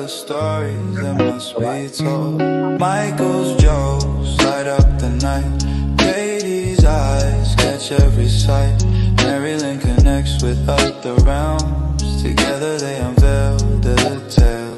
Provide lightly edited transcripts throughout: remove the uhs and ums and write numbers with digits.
the stories that must be told. Michael's jokes light up the night. Katie's eyes catch every sight. MaryLynn connects with other realms. Together they unveil the tales.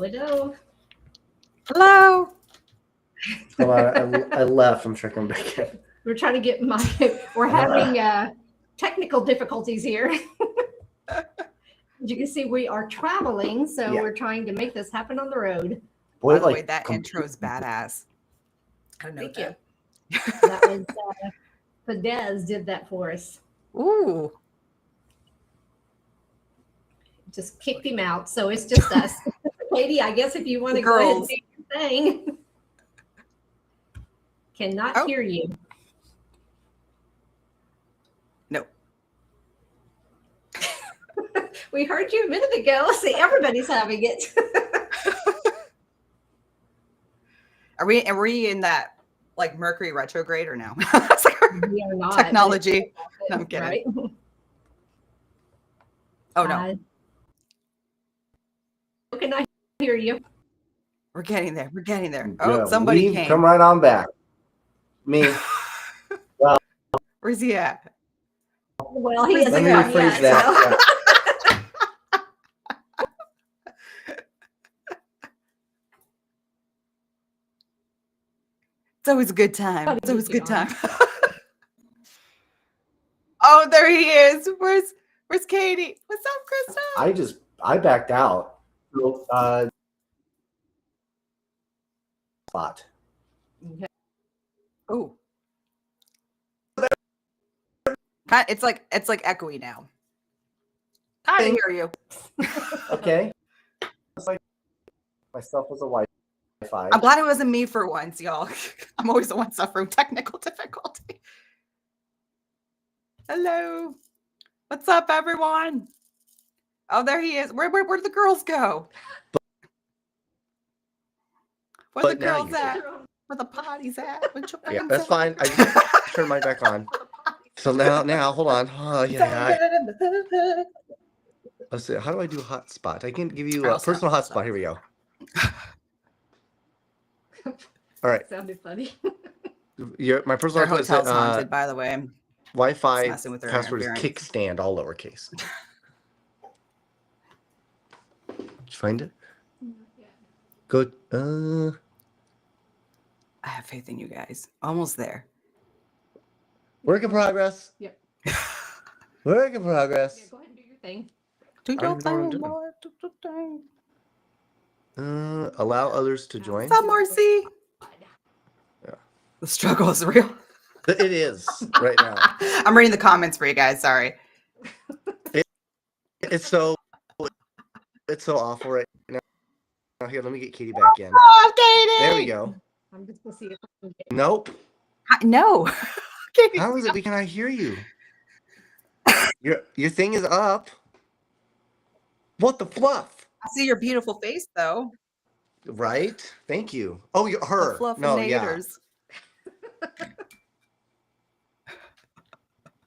Hello. Hello. Hold on, I left. I'm checking back in. We're trying to get we're having technical difficulties here. As you can see, we are traveling, so we're trying to make this happen on the road. Boy, By the way, that intro is badass. I don't know that. That was Fidesz did that for us. Ooh. Just kicked him out, so it's just us. Katie, I guess if you want to go ahead and do your thing. Cannot hear you. No. We heard you a minute ago. See, everybody's having it. Are we in that like Mercury retrograde or no? We are not. Technology. No, I'm kidding. Right? Oh no. Can I hear you? We're getting there. We're getting there. Yeah, Oh, somebody came. Come right on back. Me. Well, where's he at? Well, he hasn't come yet. That. So. It's always a good time. It's always a good time. Oh, there he is. Where's Katie? What's up, Krista? I backed out. Spot. Okay. Oh. It's like echoey now. I can hear you. Okay. It's like myself was a Wi-Fi. I'm glad it wasn't me for once, y'all. I'm always the one suffering technical difficulty. Hello. What's up, everyone? Oh, there he is. Where'd the girls go? Where the girls at? Where the potties at? Yeah, that's fine. I just turned mine back on. So now, hold on. Oh, yeah. Let's see. How do I do hotspot? I can give you a personal hotspot. Here we go. All right. Sounded funny. My personal hotspot is haunted, by the way. Wi-Fi password is kickstand, all lowercase. Did you find it? Yeah. Go. I have faith in you guys. Almost there. Work in progress. Yep. Work in progress. Yeah, go ahead and do your thing. Do your thing, boy. Do your thing. Allow others to join. What's up, Marcy? Yeah. The struggle is real. It is right now. I'm reading the comments for you guys. Sorry. It's so awful right now. Here, let me get Katie back in. Oh, Katie! There we go. I'm just gonna see if I can get Nope. No. How is it we cannot hear you? Your thing is up. What the fluff? I see your beautiful face, though. Right? Thank you. Oh, her. The fluff no, and yeah.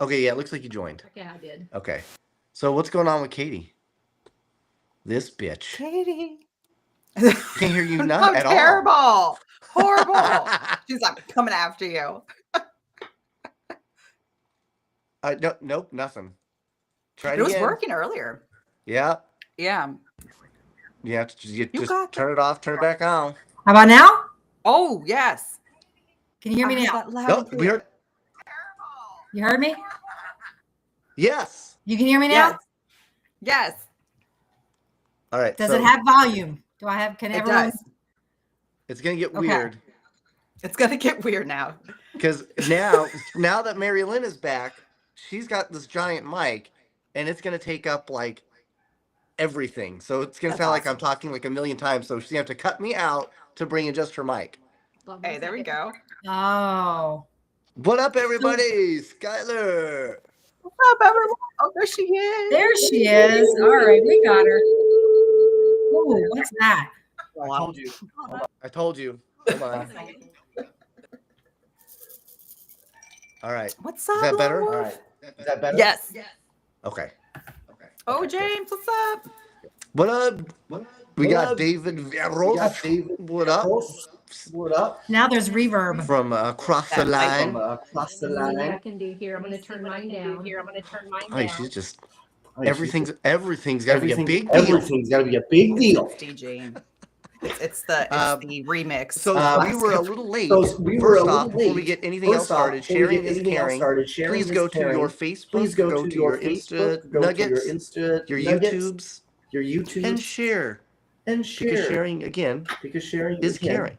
Okay, yeah, it looks like you joined. Okay, I did. Okay. So what's going on with Katie? This bitch. Katie. Can't hear you none at terrible. all. Horrible. She's like coming after you. Nope, nothing. Try it was working earlier. Yeah. Yeah. You have to You just got turn it off, turn it back on. How about now? Oh, yes. Can you hear me I heard now? that loud No, and we clear. heard. You heard me? Yes. You can hear me now? Yes. Yes. All right. Does so it have volume? Can It everyone? does. It's gonna get Okay. weird It's going to get weird now. because now that MaryLynn is back, she's got this giant mic, and it's gonna take up like everything. So it's gonna That's sound like I'm awesome. talking like a million times. So she's gonna have to cut me out to bring in just her mic. Hey, there we go. Oh. What up, everybody? Skylar. What's up, everyone? Oh, there she is. There she is. All right, we got her. Ooh, what's that? I told you. Hold on. All right. What's Is up, that better? Lord? All right. Is that better? Yes. Okay. Oh, James, what's up? What up? We got David Veros. What up? What up? Now there's reverb. From across the line. Across the See what I line. can do here. I'm going to turn mine down. Oh, she's just everything's got to be a big deal. Everything's got to be a big deal. It's DJ. It's the remix. So we were a little late. So we were First a little off, before we late. get anything else started, sharing is caring. Sharing Please is go to caring. your Facebook, Please go to your your Insta Facebook, go nuggets, to your Insta your nuggets, YouTubes, your YouTubes, and share. and Because share. sharing again Because sharing is again caring.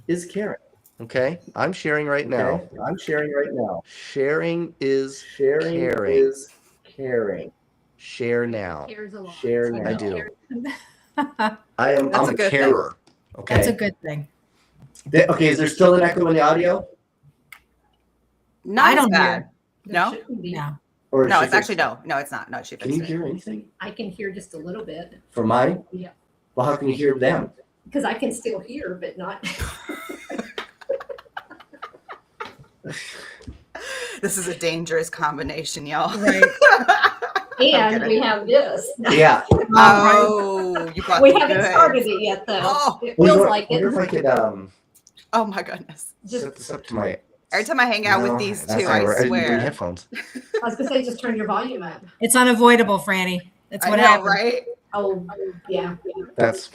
Is caring. Okay, I'm sharing right now. Okay? I'm sharing right now. Sharing is Sharing caring. is caring. Share now. Cares a lot. Share now. I do. That's I'm That's a a good thing. carer. Okay. a good thing. Okay, is there still an echo in the audio? Not I as don't bad. There No? shouldn't be. No. Or No, is it's she actually fixed? no. No, it's not. No, she Can fixed you it. hear anything I can hear just a little bit from mine? Yeah. Well, how can you hear them? because I can still hear, but not. This is a dangerous combination, y'all. Right. And we have this. Yeah. Oh, you got We the haven't goods. started it yet, though. Oh. It feels like wonder it. if I could Oh my goodness. Just, Set this up to my. Every time I hang out with these that's two, not I right. didn't bring swear. headphones. I was gonna say, just turn your volume up. It's unavoidable, Franny. That's I what know, happened. right? Oh, yeah. That's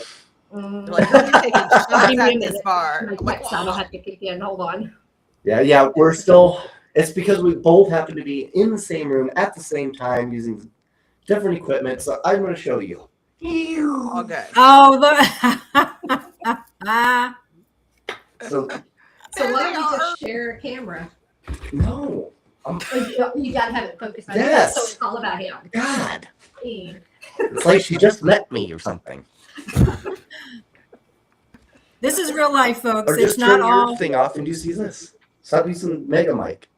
Mm. Like, you're taking shots Give me a at this minute. bar. My text sound will have to kick in. Hold on. Yeah, we're still. It's because we both happen to be in the same room at the same time using different equipment. So I'm going to show you. All good. Oh, the. So So why don't we just share a camera? no, You gotta have it focused on Yes. him, so it's all about him. God. And It's like she just met me or something. This is real life, folks. or It's just not turn all. your thing off and just use this. Stop using Mega Mic.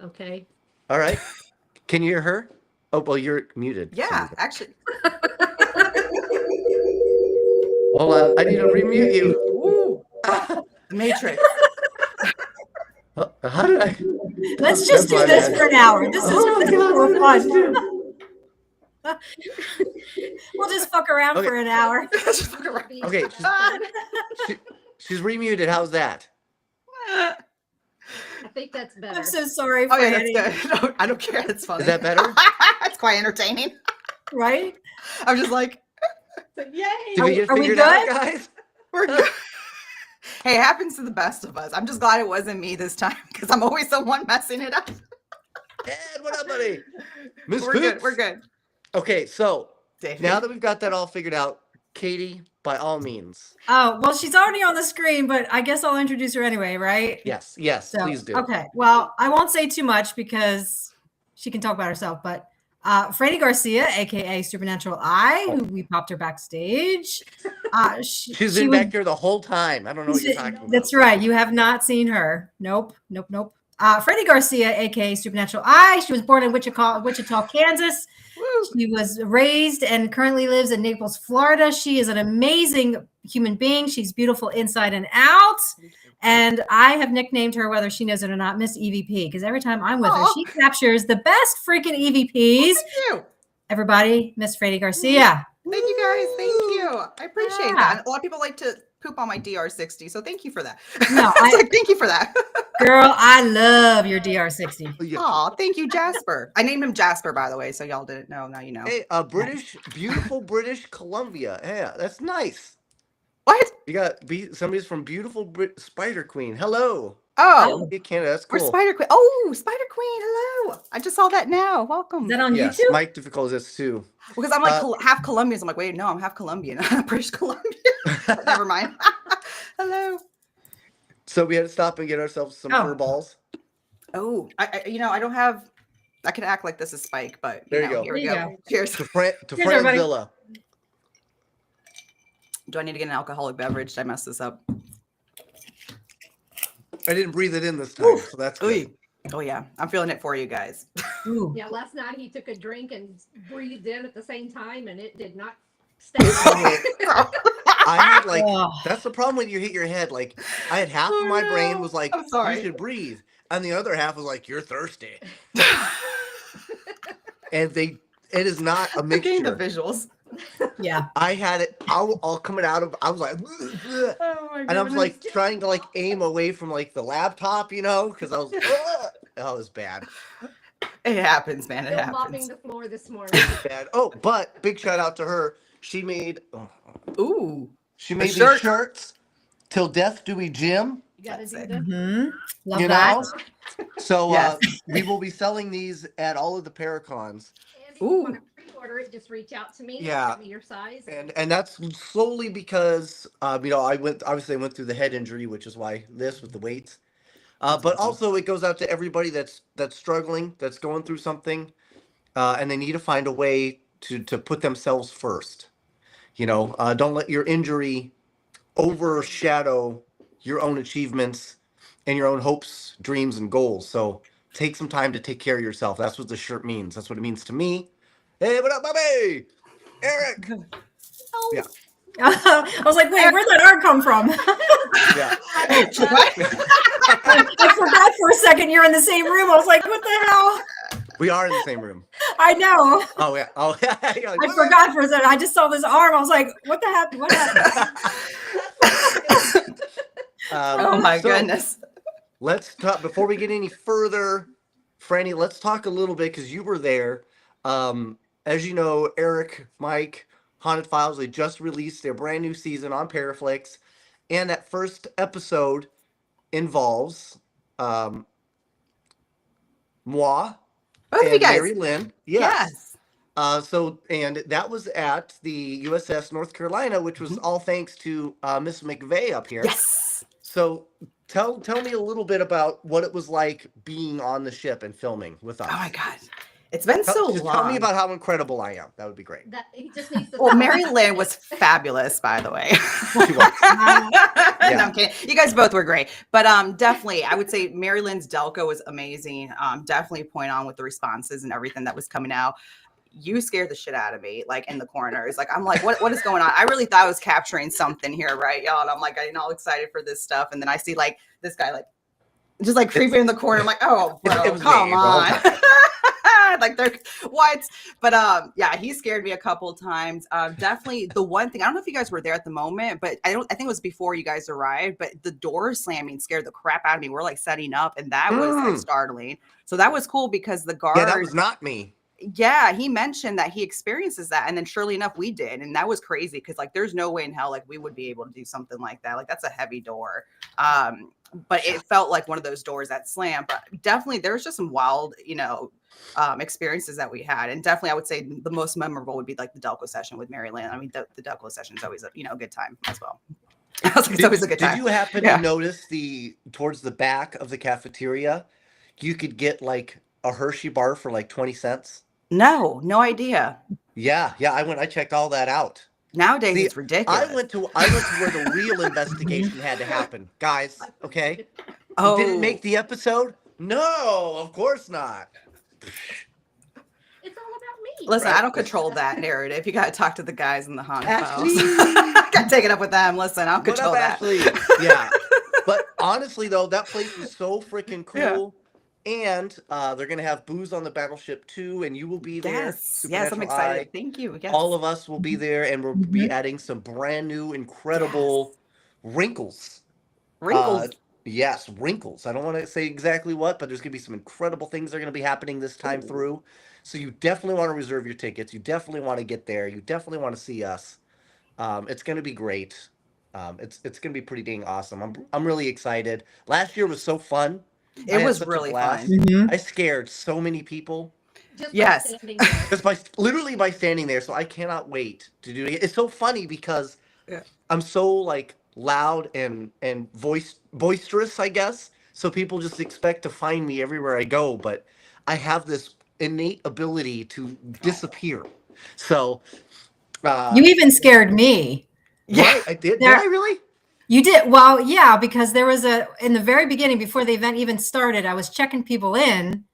Okay. All right. Can you hear her? Oh, well, you're muted. for some Yeah, reason. actually. Hold on. I need to remute you. Ooh. Matrix. How did I? Let's just do this for an hour. This is more fun. We'll just fuck around Okay. for an hour. Okay, she's remuted. How's that? I think that's better. I'm so sorry, Oh, yeah, Franny. that's good. No, I don't care. That's funny. Is that better? It's quite entertaining. Right? I'm just like, Yay! Did we just Are we figure it out, good? guys? we're good. Hey, it happens to the best of us. I'm just glad it wasn't me this time because I'm always the one messing it up. Ed, what up, buddy? Miss We're good. Fitz? We're good. Okay, so David. now that we've got that all figured out, Katie, by all means. Oh, well, she's already on the screen, but I guess I'll introduce her anyway, right? Yes, So, please do. Okay. Well, I won't say too much because she can talk about herself, but Francesca Garcia, aka Supernatural Eye, who we popped her backstage. She's been back there the whole time. I don't know what you're talking about. That's right. You have not seen her. Nope. Francesca Garcia, aka Supernatural Eye. She was born in Wichita, Kansas. Woo. She was raised and currently lives in Naples, Florida. She is an amazing human being. She's beautiful inside and out. And I have nicknamed her, whether she knows it or not, Miss EVP, because every time I'm with her, Aw. she captures the best freaking EVPs. Thank you. Everybody, Miss Francesca Garcia. Thank you guys. Thank you. I appreciate Yeah. that. And a lot of people like to poop on my DR60. So thank you for that. No, Thank you for that. girl, I love your DR60. Oh, thank you, Jasper. I named him Jasper, by the way, so y'all didn't know. Now you know. Hey, beautiful British Columbia. Yeah, that's nice. What? You got somebody's from beautiful Spider Queen. Hello. Oh, Canada. That's cool. we're Spider Queen. Oh, Spider Queen. Hello. I just saw that now. Welcome. Is that on Yes, YouTube? Mike Difficult is this too. Because I'm like half Colombian. So I'm like, wait, no, I'm half Colombian. British Columbia. But never mind. Hello. So we had to stop and get ourselves some fur balls. Oh, I don't have. I can act like this is Spike, but There you go. Here we There you go. go. Cheers. To Cheers, everybody. Franzilla. Do I need to get an alcoholic beverage? Did I mess this up? I didn't breathe it in this time, so that's good. Oh yeah, I'm feeling it for you guys. Ooh. Yeah, last night he took a drink and breathed in at the same time, and it did not stay. I had like Oh. that's the problem when you hit your head. Like I had half of my brain was like, I'm sorry. you should breathe, and the other half was like, you're thirsty. And it is not a Getting the mixture. visuals. Yeah. I had it all coming out of. I was like, Oh my and I was like trying to like aim away from like the laptop, because I was. Oh, it was bad. It happens, man. It Still happens. mopping the floor this morning. Bad. Oh, but big shout out to her. She made. Ooh. She made these shirt. shirts. Till death do we Jim. You gotta That's do it. the Mm-hmm. Love You that. know? So Yes. we will be selling these at all of the Paracons. And if you want to pre-order it, just reach out to me. Yeah. Give me your size. And that's solely because I went through the head injury, which is why this with the weights. But also it goes out to everybody that's struggling, that's going through something, and they need to find a way to put themselves first. Don't let your injury overshadow your own achievements and your own hopes, dreams, and goals. So take some time to take care of yourself. That's what the shirt means. That's what it means to me. Hey, what up, Bobby? Eric. Oh. Yeah. I was like, wait, where'd that art come from? Yeah. I forgot for a second you're in the same room. I was like, what the hell? We are in the same room. I know. Oh yeah. Oh yeah. You're like, I forgot for a second. I just saw this arm. I was like, what the heck? What happened? Oh my goodness. Let's talk before we get any further, Franny. Let's talk a little bit because you were there. As you know, Eric, Mike, Haunted Files, they just released their brand new season on Paraflix, and that first episode involves moi Both of you and guys. MaryLynn. Yes. And that was at the USS North Carolina, which was all thanks to Miss McVay up here. Yes. So tell me a little bit about what it was like being on the ship and filming with us. Oh my God. It's been so Just long. tell me about how incredible I am. That would be great. That he just needs to. Well, MaryLynn was fabulous, by the way. She was. No, I'm kidding. You guys both were great. But definitely, I would say MaryLynn's Delco was amazing. Definitely point on with the responses and everything that was coming out. You scared the shit out of me, like in the corners. Like, I'm like, what is going on? I really thought I was capturing something here, right, y'all? And I'm like, I'm all excited for this stuff. And then I see like this guy, like, just like creeping in the corner. I'm like, oh, bro, it was come me the whole on. time. Like they're what? But yeah, he scared me a couple times. Definitely the one thing, I don't know if you guys were there at the moment, but I think it was before you guys arrived, but the door slamming scared the crap out of me. We're like setting up, and that was like startling. So that was cool because the guard, Yeah, that was not me. yeah, he mentioned that he experiences that, and then surely enough we did, and that was crazy because like there's no way in hell like we would be able to do something like that. Like that's a heavy door. But it felt like one of those doors that slammed. But definitely there was just some wild, experiences that we had, and definitely I would say the most memorable would be like the Delco session with MaryLynn. I mean, the Delco session is always a good time as well. I was like, it's always a good time. Did you happen to notice towards the back of the cafeteria, you could get like a Hershey bar for like 20 cents? No idea. Yeah. I checked all that out. Nowadays it's ridiculous. I went to where the real investigation had to happen, guys. Okay. Oh, Did it make the episode? No, of course not. It's all about me. Listen, Right. I don't control that narrative. You got to talk to the guys in the Haunted Ashley. Files. Got to take it up with them. Listen, I'll What control up, that. Ashley? Yeah. But honestly, though, that place was so freaking cool. And they're going to have booze on the battleship, too. And you will be there. Yes, I'm Supernatural excited. Eye. Thank you. Yes. All of us will be there. And we'll be adding some brand new, incredible wrinkles. Wrinkles. Yes, wrinkles. I don't want to say exactly what, but there's going to be some incredible things that are going to be happening this time through. So you definitely want to reserve your tickets. You definitely want to get there. You definitely want to see us. It's going to be great. It's going to be pretty dang awesome. I'm really excited. Last year was so fun. I It had was such a really blast. fun. Mhm. I scared so many people Just by Yes. standing there. just by literally by standing there. So I cannot wait to do it. It's so funny because Yeah. I'm so like loud and boisterous, I guess. So people just expect to find me everywhere I go, but I have this innate ability to disappear. So You even scared me. right, I did. Did There- I really? You did. Well, yeah, because there was in the very beginning, before the event even started, I was checking people in,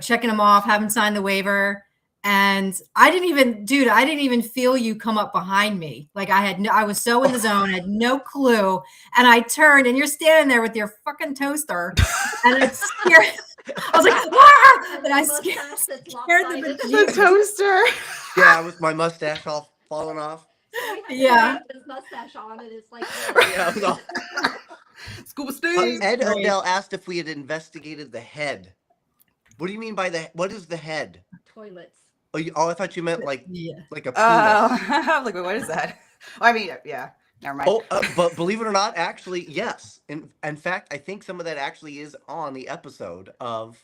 checking them off, haven't signed the waiver. And I didn't even feel you come up behind me. Like I was so in the zone, I had no clue. And I turned and you're standing there with your fucking toaster. And it's scared. I was like, ah! And I scared the The toaster. Yeah, with my mustache all falling off. Yeah. His mustache on, and it's like. Yeah, I was all- Scuba Steve. Ed Right. Odell asked if we had investigated the head. What do you mean by what is the head? Toilets. Oh, I thought you meant like Yeah. a penis. I'm like, wait, what is that? I mean, yeah, never mind. Oh, but believe it or not, actually, yes. In fact, I think some of that actually is on the episode of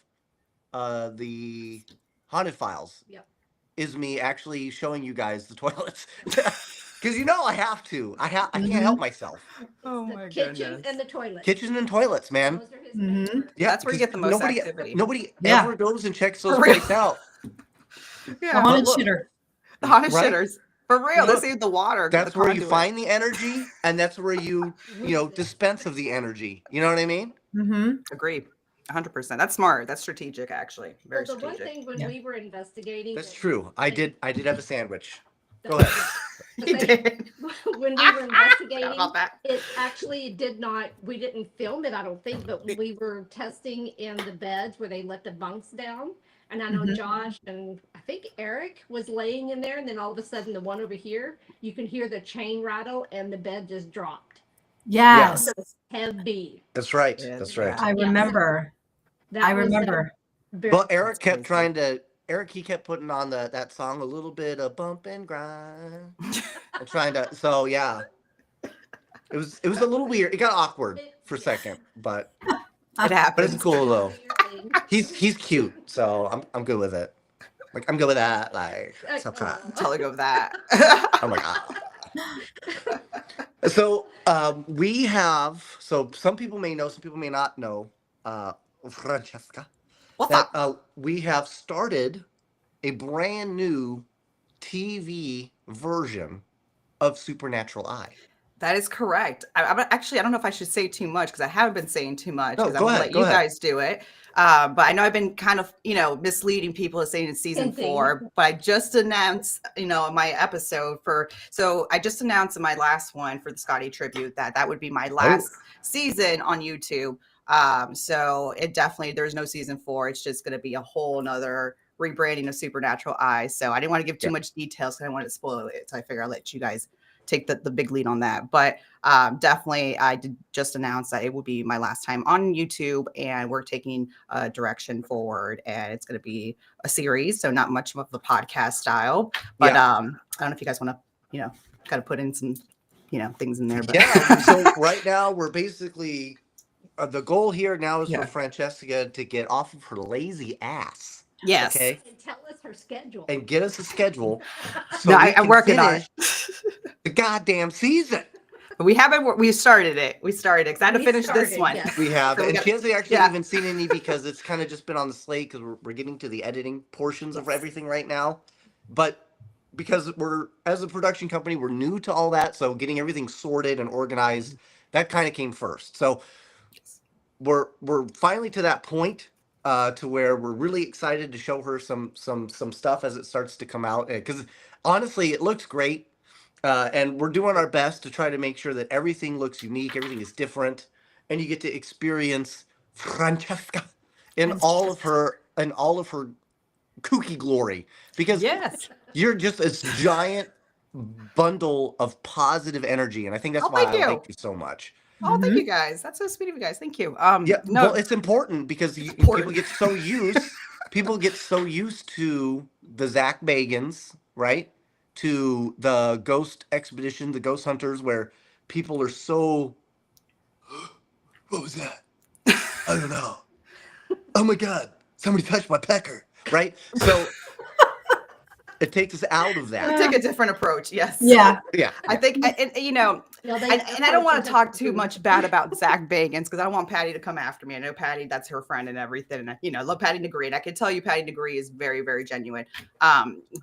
the Haunted Files. Yep. Is me actually showing you guys the toilets. Because I have to. I can't help myself. Oh The my kitchen goodness. and the toilet. Kitchen and toilets, man. Those are his Mhm. favorite. Yeah, That's where you get the most nobody, activity. Nobody Yeah. ever goes and checks those For real. places out. The Yeah, haunted look, shitter. the haunted right? shitters. For real, Look, they save the water. That's the where you conduit. find the energy, and that's where you dispense of the energy. You know what I mean? Mm-hmm. Agree. 100%. That's smart. That's strategic, actually. Very Well, the one strategic. thing when Yeah. we were investigating. That's true. I did have a sandwich. that- Go ahead. You did. When we were investigating, About that. it actually we didn't film it, I don't think, but we were testing in the beds where they let the bunks down. And I know Mhm. Josh and I think Eric was laying in there, and then all of a sudden the one over here, you can hear the chain rattle and the bed just dropped. Yes. It was heavy. That's right. Yeah, That's right. I remember. That I was, remember. very- Well, Eric crazy. he kept putting on that song, a little bit of bump and grind. And trying to, so yeah. It was a little weird. It got awkward for a second, but It but happens. it's cool though. He's cute, so I'm good with it. Like I'm good with that. Like sometimes. Tell her of that. Oh my god. So some people may know, some people may not know, Francesca, What's that up? we have started a brand new TV version of Supernatural Eye. That is correct. Actually, I don't know if I should say too much because I haven't been saying too much No, because I go want to ahead, let go you ahead. guys do it. But I know I've been kind of, misleading people to saying it's season Hinting. 4. But I just announced, my episode so I just announced in my last one for the Scotty tribute that would be my last season on YouTube. So it definitely, there's no season 4. It's just going to be a whole nother rebranding of Supernatural Eyes. So I didn't want to give too much details because I wanted to spoil it. So I figured I'll let you guys take the big lead on that. But definitely, I did just announce that it will be my last time on YouTube, and we're taking a direction forward, and it's going to be a series, so not much of the podcast style. But I don't know if you guys want to, kind of put in some, things in there. But Yeah. So right now we're basically the goal here now is Yeah. for Francesca to get off of her lazy ass. yes, Okay. And tell us her schedule. And get us a schedule. So no, we I'm can working on it. finish the goddamn season. But we haven't. We started it. Because I had to We finish this started, one. yes. We have, So we and got- she hasn't actually yeah. even seen any because it's kind of just been on the slate because we're getting to the editing portions of everything right now. But because as a production company, we're new to all that, so getting everything sorted and organized, that kind of came first. So we're finally to that point to where we're really excited to show her some stuff as it starts to come out, because honestly, it looks great. And we're doing our best to try to make sure that everything looks unique, everything is different, and you get to experience Francesca in all of her kooky glory. Because Yes. you're just this giant bundle of positive energy, and I think that's Oh, why thank I you. like you so much. Oh, thank you guys. That's so sweet of you guys. Thank you. Yeah, No, well, it's important because important. people get so used to the Zach Bagans, right? To the ghost expedition, the ghost hunters, where people are so, what was that? I don't know. Oh my God, somebody touched my pecker, right? So it takes us out of we that. take a different approach. Yes. Yeah. Yeah. I think, and you know, and I don't want to talk too much bad about Zach Bagans because I don't want Patty to come after me. I know Patty, that's her friend and everything. And, you know, I love Patty Degree. And I can tell you Patty Degree is very, very genuine.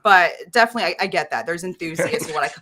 But definitely, I get that. There's enthusiasts. What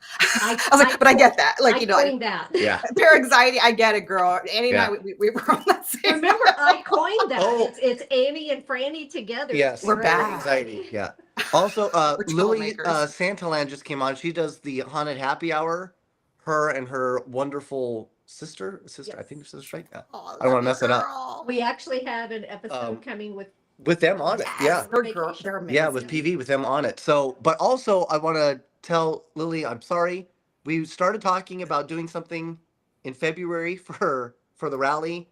I was like, but I get that. Like, you know, that. Yeah. pure anxiety. I get it, girl. Annie Yeah. and I, we were on that same. Remember, I coined that. Oh. It's Annie and Franny together. Yes. We're back. Anxiety. Yeah. Also, We're Lily troublemakers. Santalan just came on. She does the haunted happy hour. Her and her wonderful sister. I Yes. think her sister's right. Yeah. Oh, I don't want to mess it up. up. We actually had an episode coming with With them on it. Yeah. They're amazing. Yeah, with PV, with them on it. So, but also I want to tell Lily, I'm sorry. We started talking about doing something in February for the rally.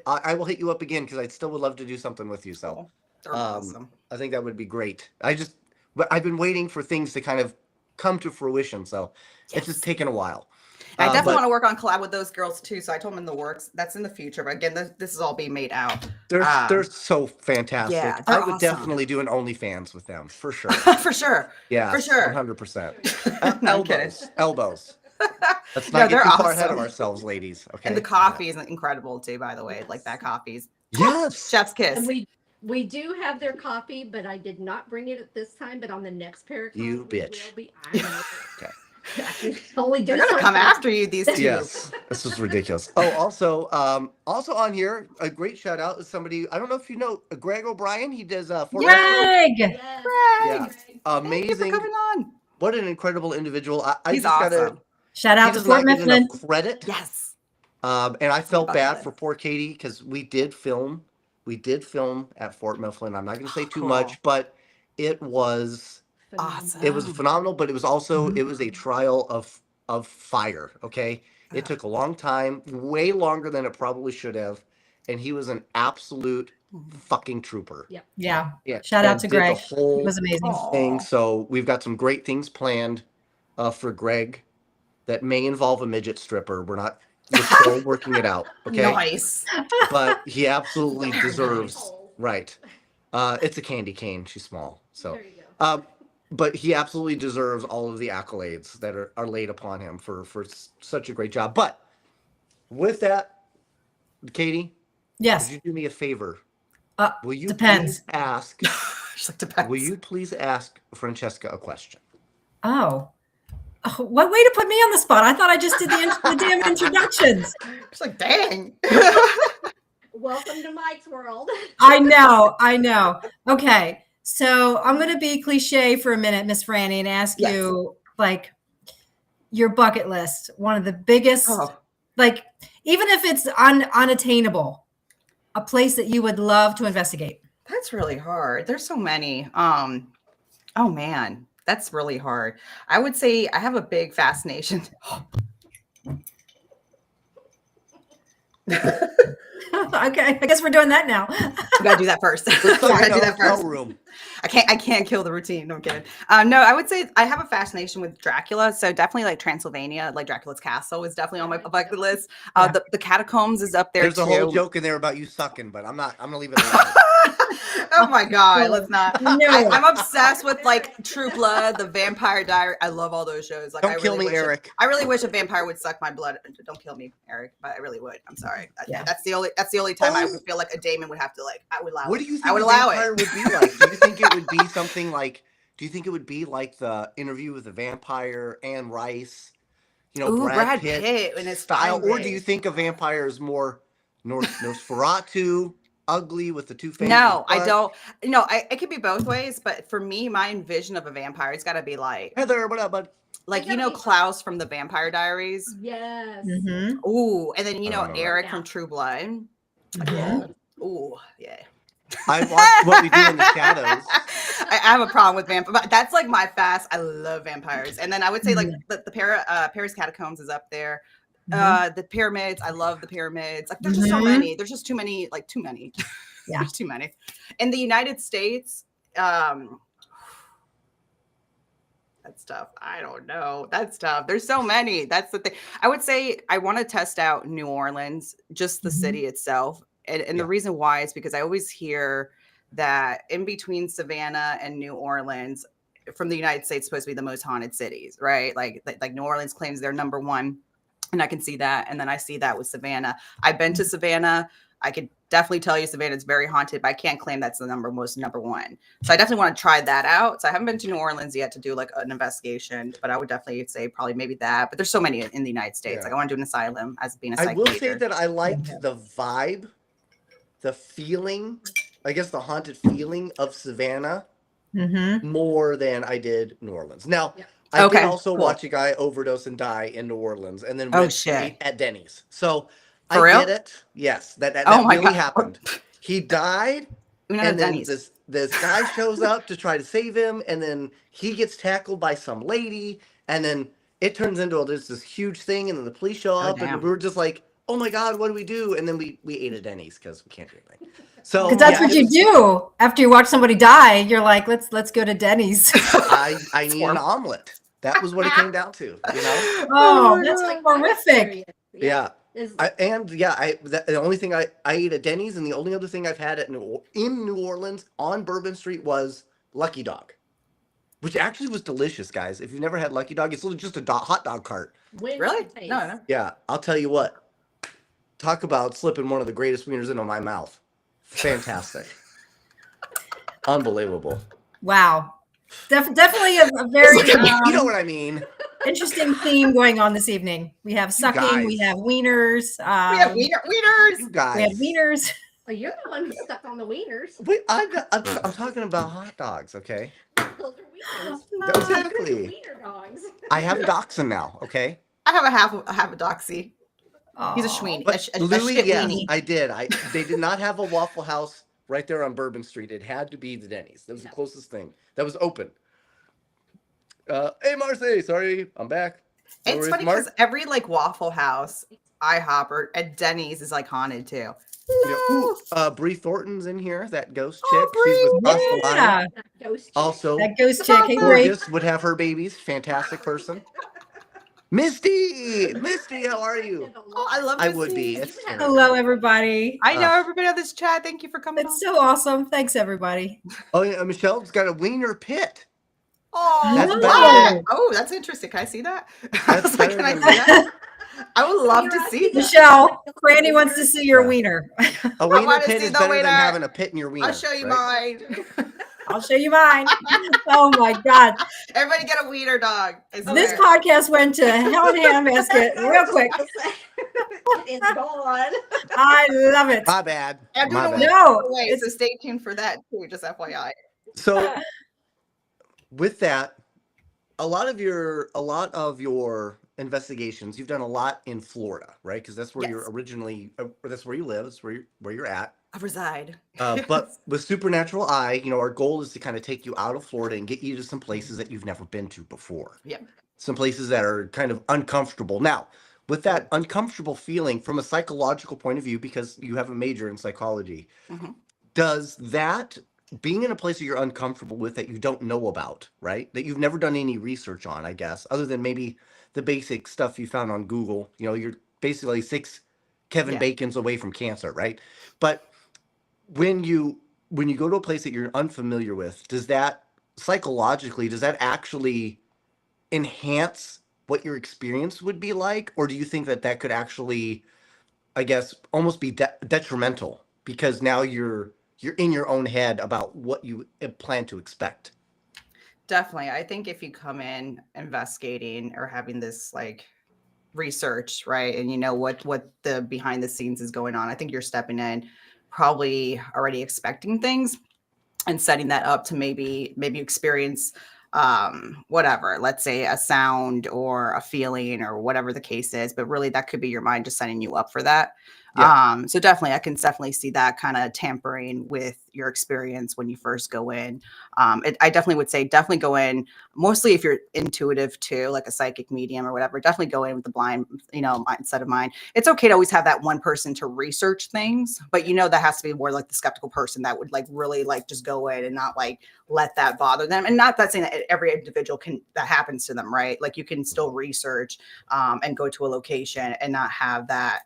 I will hit you up again because I still would love to do something with you. So, Cool. They're awesome. I think that would be great. But I've been waiting for things to kind of come to fruition. So it's just taken a while. I definitely want to work on collab with those girls too. So I told them in the works. That's in the future. But again, this is all being made out. They're so fantastic. yeah, I they're would awesome. definitely do an OnlyFans with them for sure. For sure. Yeah, For sure. 100%. No, I'm kidding. Elbows. Let's No, not get they're too far ahead of awesome. ourselves, ladies. Okay. And the coffee is incredible too, by the way. Like that coffee's Yes. chef's kiss. and we do have their coffee, but I did not bring it at this time. But on the next pair of You coffee, bitch. will be, I know. Okay. I can only do They're gonna come something. after you, these two. Yes. This is ridiculous. Oh, also on here, a great shout out is somebody, I don't know if you know Greg O'Brien. He does Fort Greg. Yes. Greg. Yeah. Thank you for Amazing. coming on. What an incredible individual. I He's just gotta awesome. Shout he out to does Fort not get Mifflin. enough credit. Yes. And I felt about bad that. for poor Katie because we did film at Fort Mifflin. I'm not going to say too Cool. much, but it was Awesome. it was phenomenal. But it was also Mhm. it was a trial of fire. Okay, it took a long time, way longer than it probably should have, and he was an absolute fucking trooper. Yep. Yeah. Yeah, Shout out and to did the Greg. whole It was amazing. thing. Aw. So we've got some great things planned for Greg that may involve a midget stripper. We're still working it out. Okay. Nice. But he absolutely Very deserves nice. right. It's a candy cane. She's small, so. There you go. But he absolutely deserves all of the accolades that are laid upon him for such a great job. But with that, Katie, Yes. would you do me a favor? Will you Depends. please ask? She's like, depends. Will you please ask Francesca a question? Oh. Oh, what way to put me on the spot? I thought I just did the damn introductions. She's like, dang. Welcome to Mike's world. I know. Okay. So I'm going to be cliche for a minute, Miss Franny, and ask Yes. you like your bucket list. One of the biggest, Oh, like, even if it's unattainable, a place that you would love to investigate. that's really hard. There's so many. Oh man, that's really hard. I would say I have a big fascination. Okay. I guess we're doing that now. We gotta do that first. We gotta do that first. Room. I can't kill the routine. No, I'm kidding. No, I would say I have a fascination with Dracula. So definitely like Transylvania, like Dracula's castle is definitely on my bucket list. Yeah. The catacombs is up there There's too. a whole joke in there about you sucking, but I'm gonna leave it alone. Oh my god, let's not. No. I'm obsessed with like True Blood, The Vampire Diary. I love all those shows. Like, Don't kill me, Eric. I really wish a vampire would suck my blood. Don't kill me, Eric, but I really would. I'm sorry. Yeah. That's the only time I Oh. would feel like a Damon would have to like. I would allow. What it. do you think I would a allow vampire it. would be like? Do you think it would be something like? Do you think it would be like the Interview with the Vampire, Anne Rice, Ooh, Brad Pitt in his style, prime or do you days. think a vampire is more Nosferatu, ugly with the two faces? No, I don't. No, it could be both ways, but for me, my vision of a vampire, it's got to be like Heather, what up, bud? Klaus from the Vampire Diaries. Yes. Mhm. Ooh, and then I don't know that. Eric Yeah. from True Blood. Mhm. Ooh, yeah. I watched What We Do in the Shadows. I have a problem with vampires, but that's like my fast. I love vampires, and then I would say like the Paris catacombs is up there. The pyramids, I love the pyramids. Like there's just so many. There's just too many. Like too many. Yeah. There's too many. In the United States, that's tough. I don't know. That's tough. There's so many. That's the thing. I would say I want to test out New Orleans, just the city itself. And the reason why is because I always hear that in between Savannah and New Orleans, from the United States, supposed to be the most haunted cities, right? Like New Orleans claims they're number one, and I can see that. And then I see that with Savannah. I've been to Savannah. I could definitely tell you Savannah is very haunted, but I can't claim that's the number one. So I definitely want to try that out. So I haven't been to New Orleans yet to do like an investigation, but I would definitely say probably maybe that. But there's so many in the United States. Yeah. Like I want to do an asylum as being a psych I will major. say that I liked the vibe, the feeling, I guess the haunted feeling of Savannah more than I did New Orleans. Now, I did also watch a guy overdose and die in New Orleans and then went to eat at Denny's. So For I real? get it. Yes, that my really God. happened. He died, and then this guy shows up to try to save him, and then he gets tackled by some lady, and then it turns into this huge thing, and then the police show up, and we were just like, oh my God, what do we do? And then we ate at Denny's because we can't do anything. So because that's what you do after you watch somebody die. You're like, let's go to Denny's. I need an omelet. That was what it came down to, you know? Oh, that's like horrific. Yeah. The only thing I ate at Denny's, and the only other thing I've had in New Orleans on Bourbon Street was Lucky Dog, which actually was delicious, guys. If you've never had Lucky Dog, it's literally just a hot dog cart. Really? No. Yeah, I'll tell you what. Talk about slipping one of the greatest wieners into my mouth. Fantastic. Unbelievable. Wow. Definitely a very you know what I mean. Interesting theme going on this evening. We have sucking, we have wieners. We have wieners. You guys. We have wieners. Well, you're the one who stuck on the wieners. Wait, I'm talking about hot dogs, okay? Those are wieners. Exactly. Wiener dogs. I have Dachshund now, okay? I have a half a doxy. He's a schweenie. But Louis, yes, I did. They did not have a Waffle House right there on Bourbon Street. It had to be the Denny's. That was the closest thing that was open. Hey, Marcy, sorry, I'm back. It's funny because every like Waffle House, IHOP, or at Denny's is like haunted too. Bree Thornton's in here. That ghost chick. She's with Cross the Line. Also, that ghost chick. Hey, gorgeous. Would have her babies. Fantastic person. Misty, how are you? Oh, I love. I would be. Hello, everybody. I know everybody on this chat. Thank you for coming. It's so awesome. Thanks, everybody. Oh yeah, Michelle's got a wiener pit. Oh, that's wow. Oh, that's interesting. Can I see that? I was like, can I see that? I would love to see that. Michelle, Franny wants to see your wiener. A wiener pit is better than having a pit in your wiener. I'll show you mine. I'll show you mine. Oh my God. Everybody get a wiener dog. This podcast went to hell in a handbasket real quick. It's gone. I love it. My bad. No. Wait, so stay tuned for that too, just FYI. So with that, a lot of your investigations, you've done a lot in Florida, right? Because that's where you're originally, that's where you live, that's where you're at. I reside. But with Supernatural Eye, our goal is to kind of take you out of Florida and get you to some places that you've never been to before. Yeah. Some places that are kind of uncomfortable. Now, with that uncomfortable feeling from a psychological point of view, because you have a major in psychology, does that, being in a place that you're uncomfortable with that you don't know about, right? That you've never done any research on, I guess, other than maybe the basic stuff you found on Google, you're basically 6 Kevin Bacons away from cancer, right? But when you go to a place that you're unfamiliar with, does that psychologically, does that actually enhance what your experience would be like? Or do you think that could actually, I guess, almost be detrimental because now you're in your own head about what you plan to expect? Definitely. I think if you come in investigating or having this like research, right, and what the behind the scenes is going on, I think you're stepping in probably already expecting things and setting that up to maybe experience whatever, let's say a sound or a feeling or whatever the case is, but really that could be your mind just setting you up for that. Yeah. So definitely, I can definitely see that kind of tampering with your experience when you first go in. I definitely would say definitely go in, mostly if you're intuitive too, like a psychic medium or whatever, definitely go in with the blind, mindset of mind. It's okay to always have that one person to research things, but that has to be more like the skeptical person that would like really like just go in and not like let that bother them. And not that saying that every individual that happens to them, right? Like you can still research and go to a location and not have that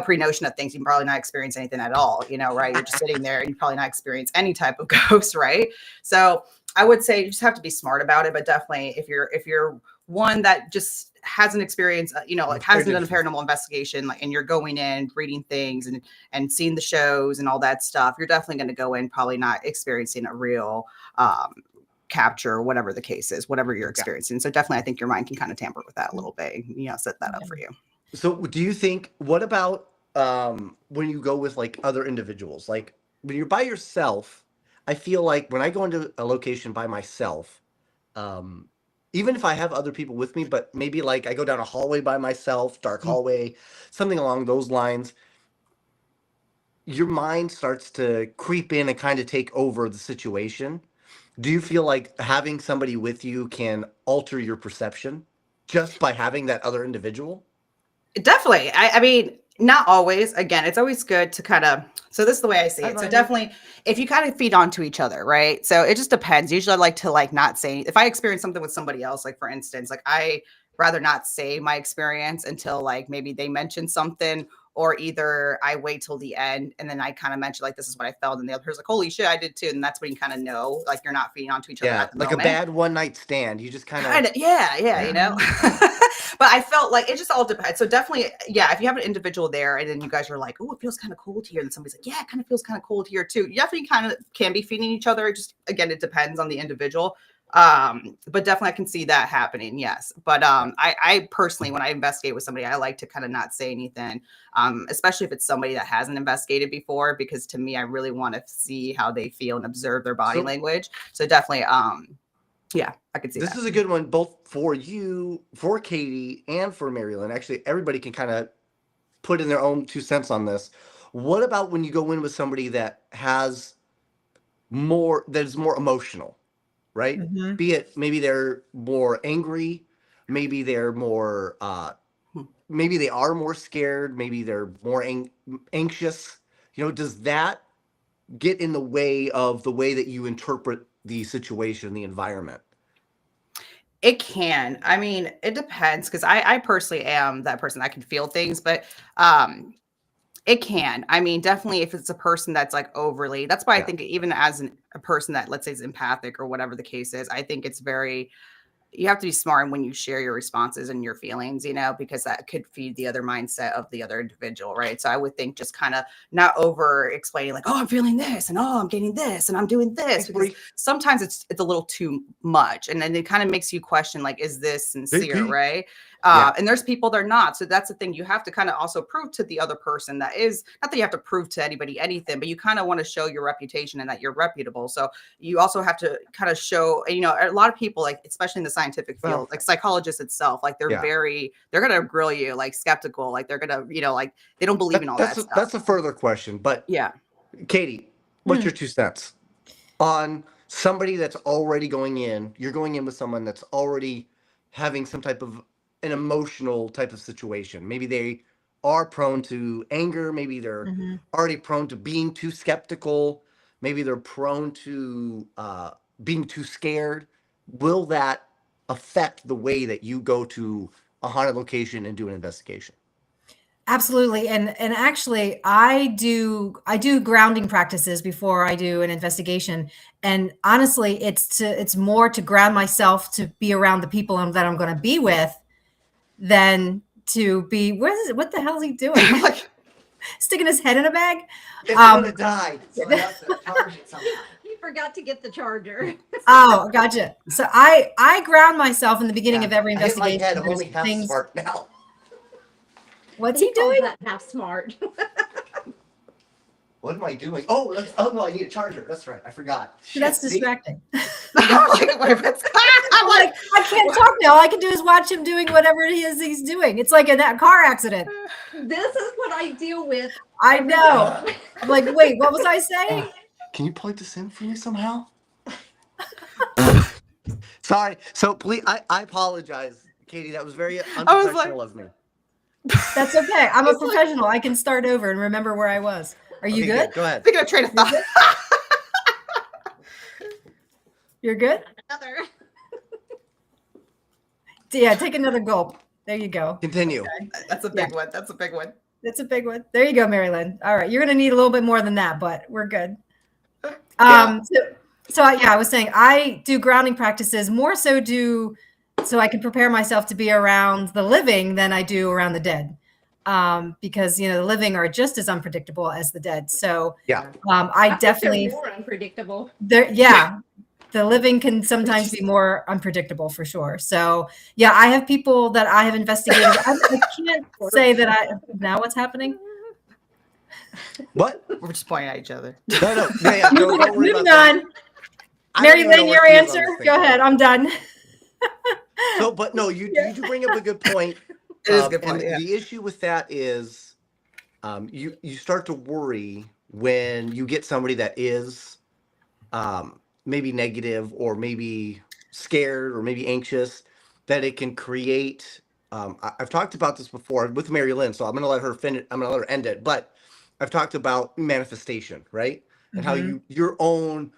pre-notion of things. You can probably not experience anything at all, right? You're just sitting there and you probably not experience any type of ghost, right? So I would say you just have to be smart about it, but definitely if you're one that just hasn't experienced, like hasn't done a paranormal investigation, like, and you're going in, reading things and seeing the shows and all that stuff, you're definitely going to go in probably not experiencing a real capture, whatever the case is, whatever you're experiencing. So definitely, I think your mind can kind of tamper with that a little bit, set that up for you. So do you think, what about when you go with like other individuals? Like when you're by yourself, I feel like when I go into a location by myself, even if I have other people with me, but maybe like I go down a hallway by myself, dark hallway, something along those lines, your mind starts to creep in and kind of take over the situation. Do you feel like having somebody with you can alter your perception just by having that other individual? Definitely. I mean, not always. Again, it's always good to kind of, so this is the way I see it. So definitely if you kind of feed onto each other, right? So it just depends. Usually I like to like not say, if I experience something with somebody else, like for instance, like I rather not say my experience until like maybe they mention something, or either I wait till the end and then I kind of mention like, this is what I felt. And the other person's like, holy shit, I did too. And that's when you kind of know, like you're not feeding onto each other at the like moment. a bad one night stand. You just kind of, yeah. But I felt like it just all depends. So definitely, yeah, if you have an individual there and then you guys are like, oh, it feels kind of cold here. And somebody's like, yeah, it kind of feels kind of cold here too. You definitely kind of can be feeding each other. It just, again, it depends on the individual. But definitely I can see that happening. Yes. But I personally, when I investigate with somebody, I like to kind of not say anything, especially if it's somebody that hasn't investigated before, because to me, I really want to see how they feel and observe their body language. So definitely, yeah, I could see this that. is a good one, both for you, for Katie, and for MaryLynn. Actually, everybody can kind of put in their own 2 cents on this. What about when you go in with somebody that has that is more emotional, right? Mhm. Be it maybe they're more angry, maybe they're more, maybe they are more scared, maybe they're more anxious. Does that get in the way of the way that you interpret the situation, the environment? It can. I mean, it depends because I personally am that person that can feel things, but it can. I mean, definitely if it's a person that's like overly, that's why I think even as a person that let's say is empathic or whatever the case is, I think it's very, you have to be smart when you share your responses and your feelings, because that could feed the other mindset of the other individual, right? So I would think just kind of not over explaining like, oh, I'm feeling this and oh, I'm getting this and I'm doing this, because sometimes it's a little too much. And then it kind of makes you question, like, is this sincere, right? And there's people that are not. So that's the thing. You have to kind of also prove to the other person that is, not that you have to prove to anybody anything, but you kind of want to show your reputation and that you're reputable. So you also have to kind of show, a lot of people, like, especially in the scientific field, like psychologists itself, like they're they're going to grill you, like skeptical, like they're going to, like they don't believe in all that stuff. That's a further question, but yeah. Katie, what's your 2 cents on somebody that's already going in? You're going in with someone that's already having some type of an emotional type of situation. Maybe they are prone to anger. Maybe they're already prone to being too skeptical. Maybe they're prone to being too scared. Will that affect the way that you go to a haunted location and do an investigation? Absolutely. And actually I do grounding practices before I do an investigation. And honestly, it's more to ground myself to be around the people that I'm going to be with than to be, what the hell is he doing? Sticking his head in a bag? It's gonna die. So I have to charge it somehow. He forgot to get the charger. Oh, gotcha. So I ground myself in the beginning of every I hit investigation. my head. I'm only half smart now. What's he doing? That half smart. What am I doing? Oh, no, I need a charger. That's right. I forgot. So that's Shit, see? distracting. I'm like, I can't talk now. All I can do is watch him doing whatever it is he's doing. It's like a car accident. This is what I deal with. I know. I'm like, wait, what was I saying? Can you plug this in for me somehow? Sorry. So please, I apologize, Katie. That was very unprofessional of me. That's okay. I'm a professional. I can start over and remember where I was. Are you Okay, good? Go ahead. Speaking of train of thought. You're good? Another. Yeah, take another gulp. There you go. Continue. That's a big one. That's a big one. That's a big one. There you go, MaryLynn. All right. You're going to need a little bit more than that, but we're good. I was saying I do grounding practices more so I can prepare myself to be around the living than I do around the dead. Because the living are just as unpredictable as the dead. So I definitely think they're more unpredictable. The living can sometimes be more unpredictable for sure. So I have people that I have investigated. I can't say that now what's happening. What? We're just pointing at each other. No. Yeah, don't worry Moving about on. that. MaryLynn, your answer. Go ahead. I'm done. So, but no, you do bring up a good point. It is a good point. And the issue with that is, you start to worry when you get somebody that is, maybe negative or maybe scared or maybe anxious, that it can create. I've talked about this before with MaryLynn, so I'm going to let her finish. I'm going to let her end it. But I've talked about manifestation, right? And how your own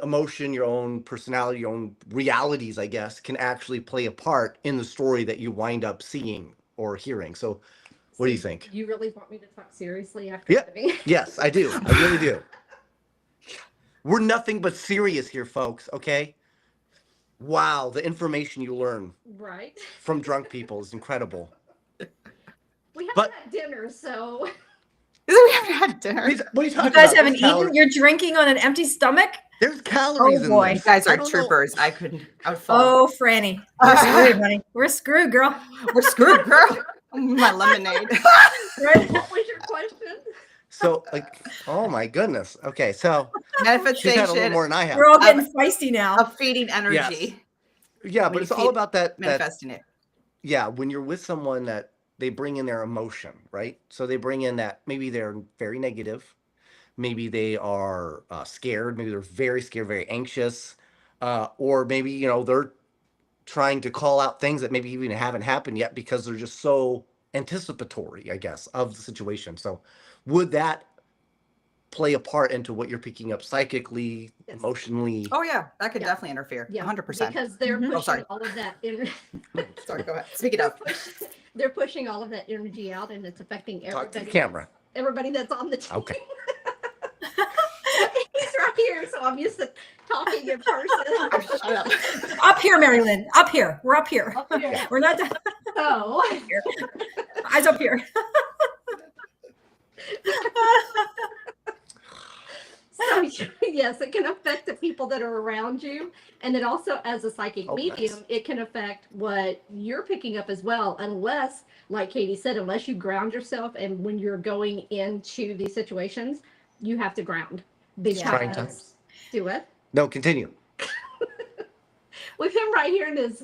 emotion, your own personality, your own realities, I guess, can actually play a part in the story that you wind up seeing or hearing. So what do you think? You really want me to talk seriously after living? Yes, I do. I really do. We're nothing but serious here, folks, okay? Wow, the information you learn Right. from drunk people is incredible. We haven't had dinner, so. We haven't had dinner. What are you talking You guys about? haven't eaten? You're drinking on an empty stomach? There's calories in boy. this. You guys I are don't troopers. I would fall. Oh, Franny. We're screwed, honey. We're screwed, girl. We're screwed, girl. My lemonade. Right? What was your question? So, oh my goodness. Okay, so she's had a little Manifestation more than I have. We're all getting feisty now. of feeding energy. Yeah, but when it's you all about that. Manifesting it. Yeah, when you're with someone that they bring in their emotion, right? So they bring in that maybe they're very negative, maybe they are scared, maybe they're very scared, very anxious, or maybe they're trying to call out things that maybe even haven't happened yet because they're just so anticipatory, I guess, of the situation. So would that play a part into what you're picking up psychically, emotionally? Oh yeah, that could definitely interfere. 100%. Because they're pushing sorry. all of that energy. Sorry, go ahead. Speak it up. They're pushing all of that energy out, and it's affecting Talk everybody. to the camera. Everybody that's on the team. Okay. He's right here, so I'm used to talking in person. Shut up. Up here, MaryLynn. Up here. We're up here. Up here. We're not down So, here. Eyes up here. so yes, it can affect the people that are around you, and then also as a psychic medium, it can affect what you're picking up as well. Unless, like Katie said, unless you ground yourself, and when you're going into these situations, you have to ground. Trying times. Do it. No, continue. With him right here in this,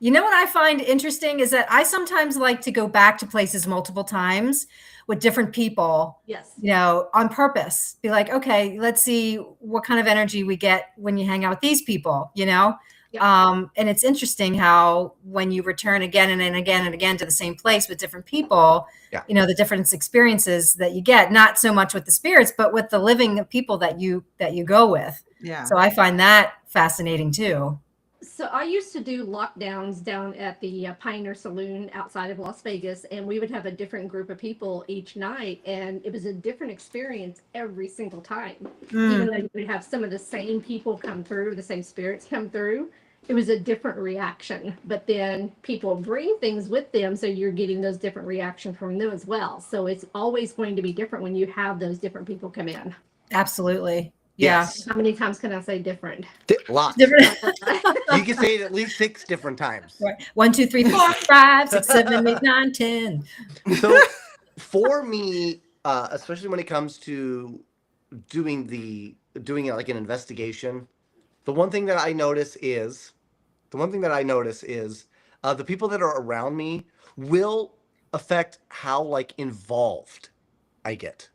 You know what I find interesting is that I sometimes like to go back to places multiple times with different people. Yes. On purpose. Be like, okay, let's see what kind of energy we get when you hang out with these people, And it's interesting how when you return again and again and again to the same place with different people, the different experiences that you get, not so much with the spirits, but with the living people that you go with. Yeah. So I find that fascinating too. So I used to do lockdowns down at the Pioneer Saloon outside of Las Vegas, and we would have a different group of people each night, and it was a different experience every single time. Even though we'd have some of the same people come through, the same spirits come through, it was a different reaction. But then people bring things with them, so you're getting those different reactions from them as well. So it's always going to be different when you have those different people come in. Absolutely. Yes. How many times can I say different? Lots. Different. You can say it at least 6 different times. Right. 1, 2, 3, 4, 5, 6, 7, 8, 9, 10. So for me, especially when it comes to doing it like an investigation. The one thing that I notice is the people that are around me will affect how like involved I get,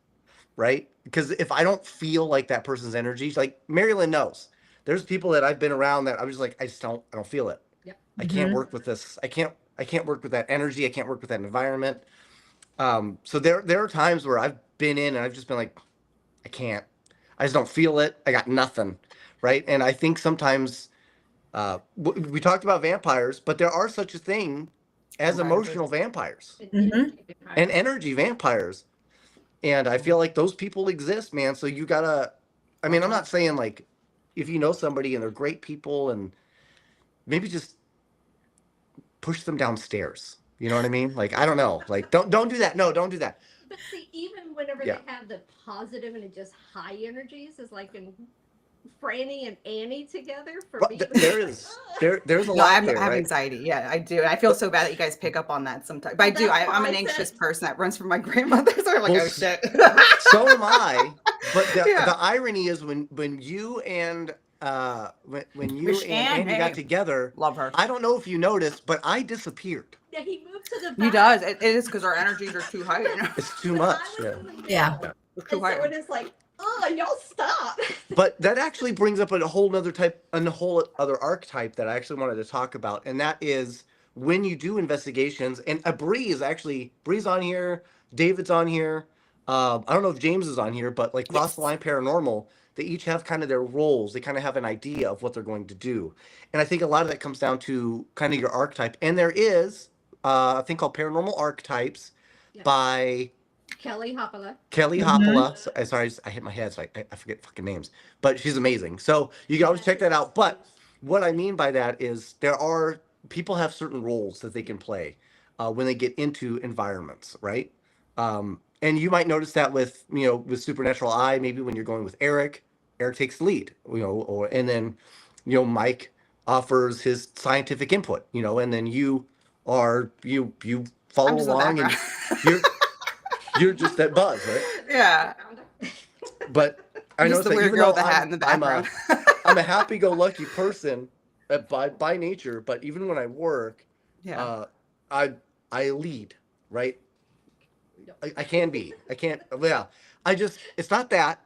right? Because if I don't feel like that person's energy, like MaryLynn knows, there's people that I've been around that I'm just like, I don't feel it. Yep. I can't work with this. I can't work with that energy. I can't work with that environment. So there are times where I've been in and I've just been like, I can't. I just don't feel it. I got nothing, right? And I think sometimes we talked about vampires, but there are such a thing as emotional vampires and energy vampires. And I feel like those people exist, man. So you gotta, I mean, I'm not saying like if you know somebody and they're great people and maybe just push them downstairs. You know what I mean? Like, I don't know. Like, don't do that. No, don't do that. But see, even whenever Yeah. they have the positive and just high energies, is like in Franny and Annie together. For But me, there's a No, lot I there, have right? anxiety. Yeah, I do. And I feel so bad that you guys pick up on that sometimes. But I do. That's I'm why an I anxious said- person that runs from my grandmother. So I'm like, Well, oh shit. So am I. But Yeah. the irony is when you and when you Miss and Andy Ann, got hey. together, Love her. I don't know if you noticed, but I disappeared. Yeah, he moved to the back. He does. It is because our energies are too high. It's too But much. I was Yeah. in the middle. Yeah. It's And too so high. it is like, oh, y'all stop. But that actually brings up a whole other archetype that I actually wanted to talk about, and that is when you do investigations. And Bree's on here, David's on here. I don't know if James is on here, but like Cross the Line Paranormal, they each have kind of their roles. They kind of have an idea of what they're going to do, and I think a lot of that comes down to kind of your archetype. And there is a thing called Paranormal Archetypes Yeah. by Kelly Hoppala. Kelly Hoppala. Sorry, I hit my head, so I forget fucking names. But she's amazing. So you can always check that out. But what I mean by that is people have certain roles that they can play when they get into environments, right? And you might notice that with with Supernatural Eye, maybe when you're going with Eric takes the lead, and then Mike offers his scientific input, and then you follow I'm just in the along and background. you're just that buzz, right? Yeah. But I I'm know just the that weird even girl though with the hat in the background. I'm a happy-go-lucky person by nature, but even when I work, Yeah. I lead, right? I can be. I can't. Yeah. It's not that.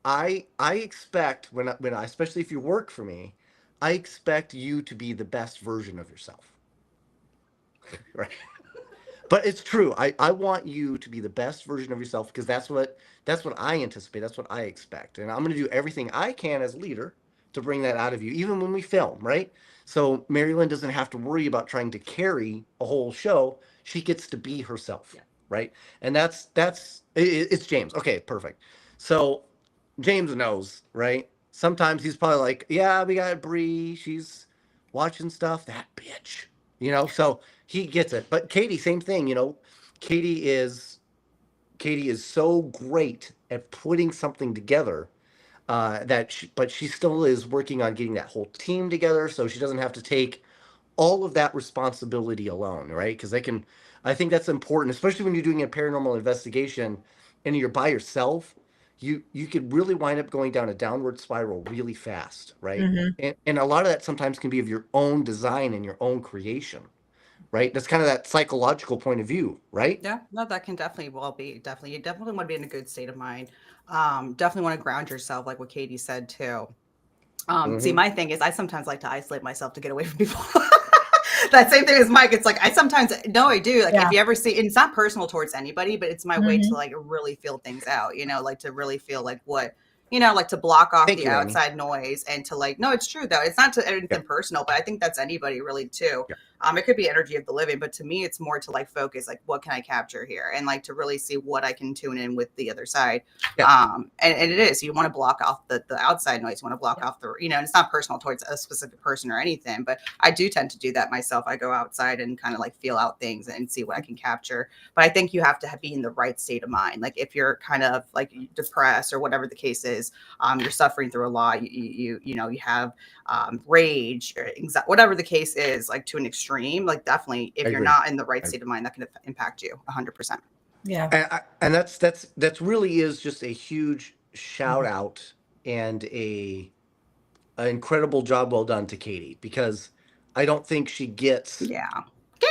I expect when I especially if you work for me, I expect you to be the best version of yourself. Right. But it's true. I want you to be the best version of yourself because that's what I anticipate. That's what I expect. And I'm going to do everything I can as leader to bring that out of you, even when we film, right? So MaryLynn doesn't have to worry about trying to carry a whole show. She gets to be herself, Yeah. right? And it's James. Okay, perfect. So James knows, right? Sometimes he's probably like, yeah, we got Bree. She's watching stuff. That bitch, so he gets it. But Katie, same thing, Katie is so great at putting something together but she still is working on getting that whole team together, so she doesn't have to take all of that responsibility alone, right? Because I think that's important, especially when you're doing a paranormal investigation and you're by yourself. You could really wind up going down a downward spiral really fast, right? And a lot of that sometimes can be of your own design and your own creation, right? That's kind of that psychological point of view, right? Yeah, no, that can definitely be. Definitely. You definitely want to be in a good state of mind. Definitely want to ground yourself, like what Katie said too. See, my thing is I sometimes like to isolate myself to get away from people. That same thing as Mike. It's like I do. Like if you ever see, and it's not personal towards anybody, but it's my way to like really feel things out, like to really feel like what, like to block off the outside noise and to like, no, it's true though. It's not to anything personal, but I think that's anybody really too. Yeah. It could be energy of the living, but to me, it's more to like focus, like what can I capture here, and like to really see what I can tune in with the other side. Yeah. And it is, you want to block off the outside noise. You want to block off the, and it's not personal towards a specific person or anything, but I do tend to do that myself. I go outside and kind of like feel out things and see what I can capture. But I think you have to be in the right state of mind. Like if you're kind of like depressed or whatever the case is, you're suffering through a lot, you have rage or anxiety, whatever the case is, like to an extreme, like definitely if you're not in the right state of mind, that can impact you 100%. Yeah. And that's really is just a huge shout out and an incredible job well done to Katie, because I don't think she gets Yeah.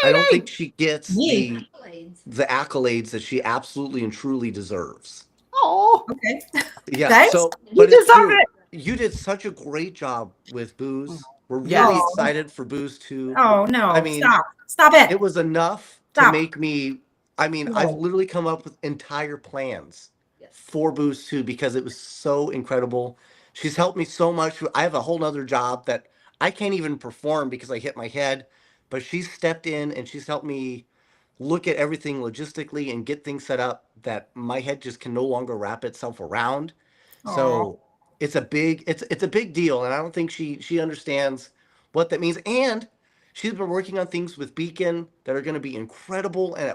I don't think Katie! she gets Me. Accolades. the accolades that she absolutely and truly deserves. Oh, Okay. Yeah. Thanks. So, you but it's deserve true. it. You did such a great job with Booze. We're really Yes. Oh. excited for Booze 2. Oh I no. mean, Stop. Stop it. it was enough to Stop. make me. I mean, I've No. literally come up with entire plans Yes. for Boost 2 because it was so incredible. She's helped me so much. I have a whole nother job that I can't even perform because I hit my head, but she's stepped in and she's helped me look at everything logistically and get things set up that my head just can no longer wrap itself around. Aw. So it's a big deal, and I don't think she understands what that means. And she's been working on things with Beacon that are going to be incredible, and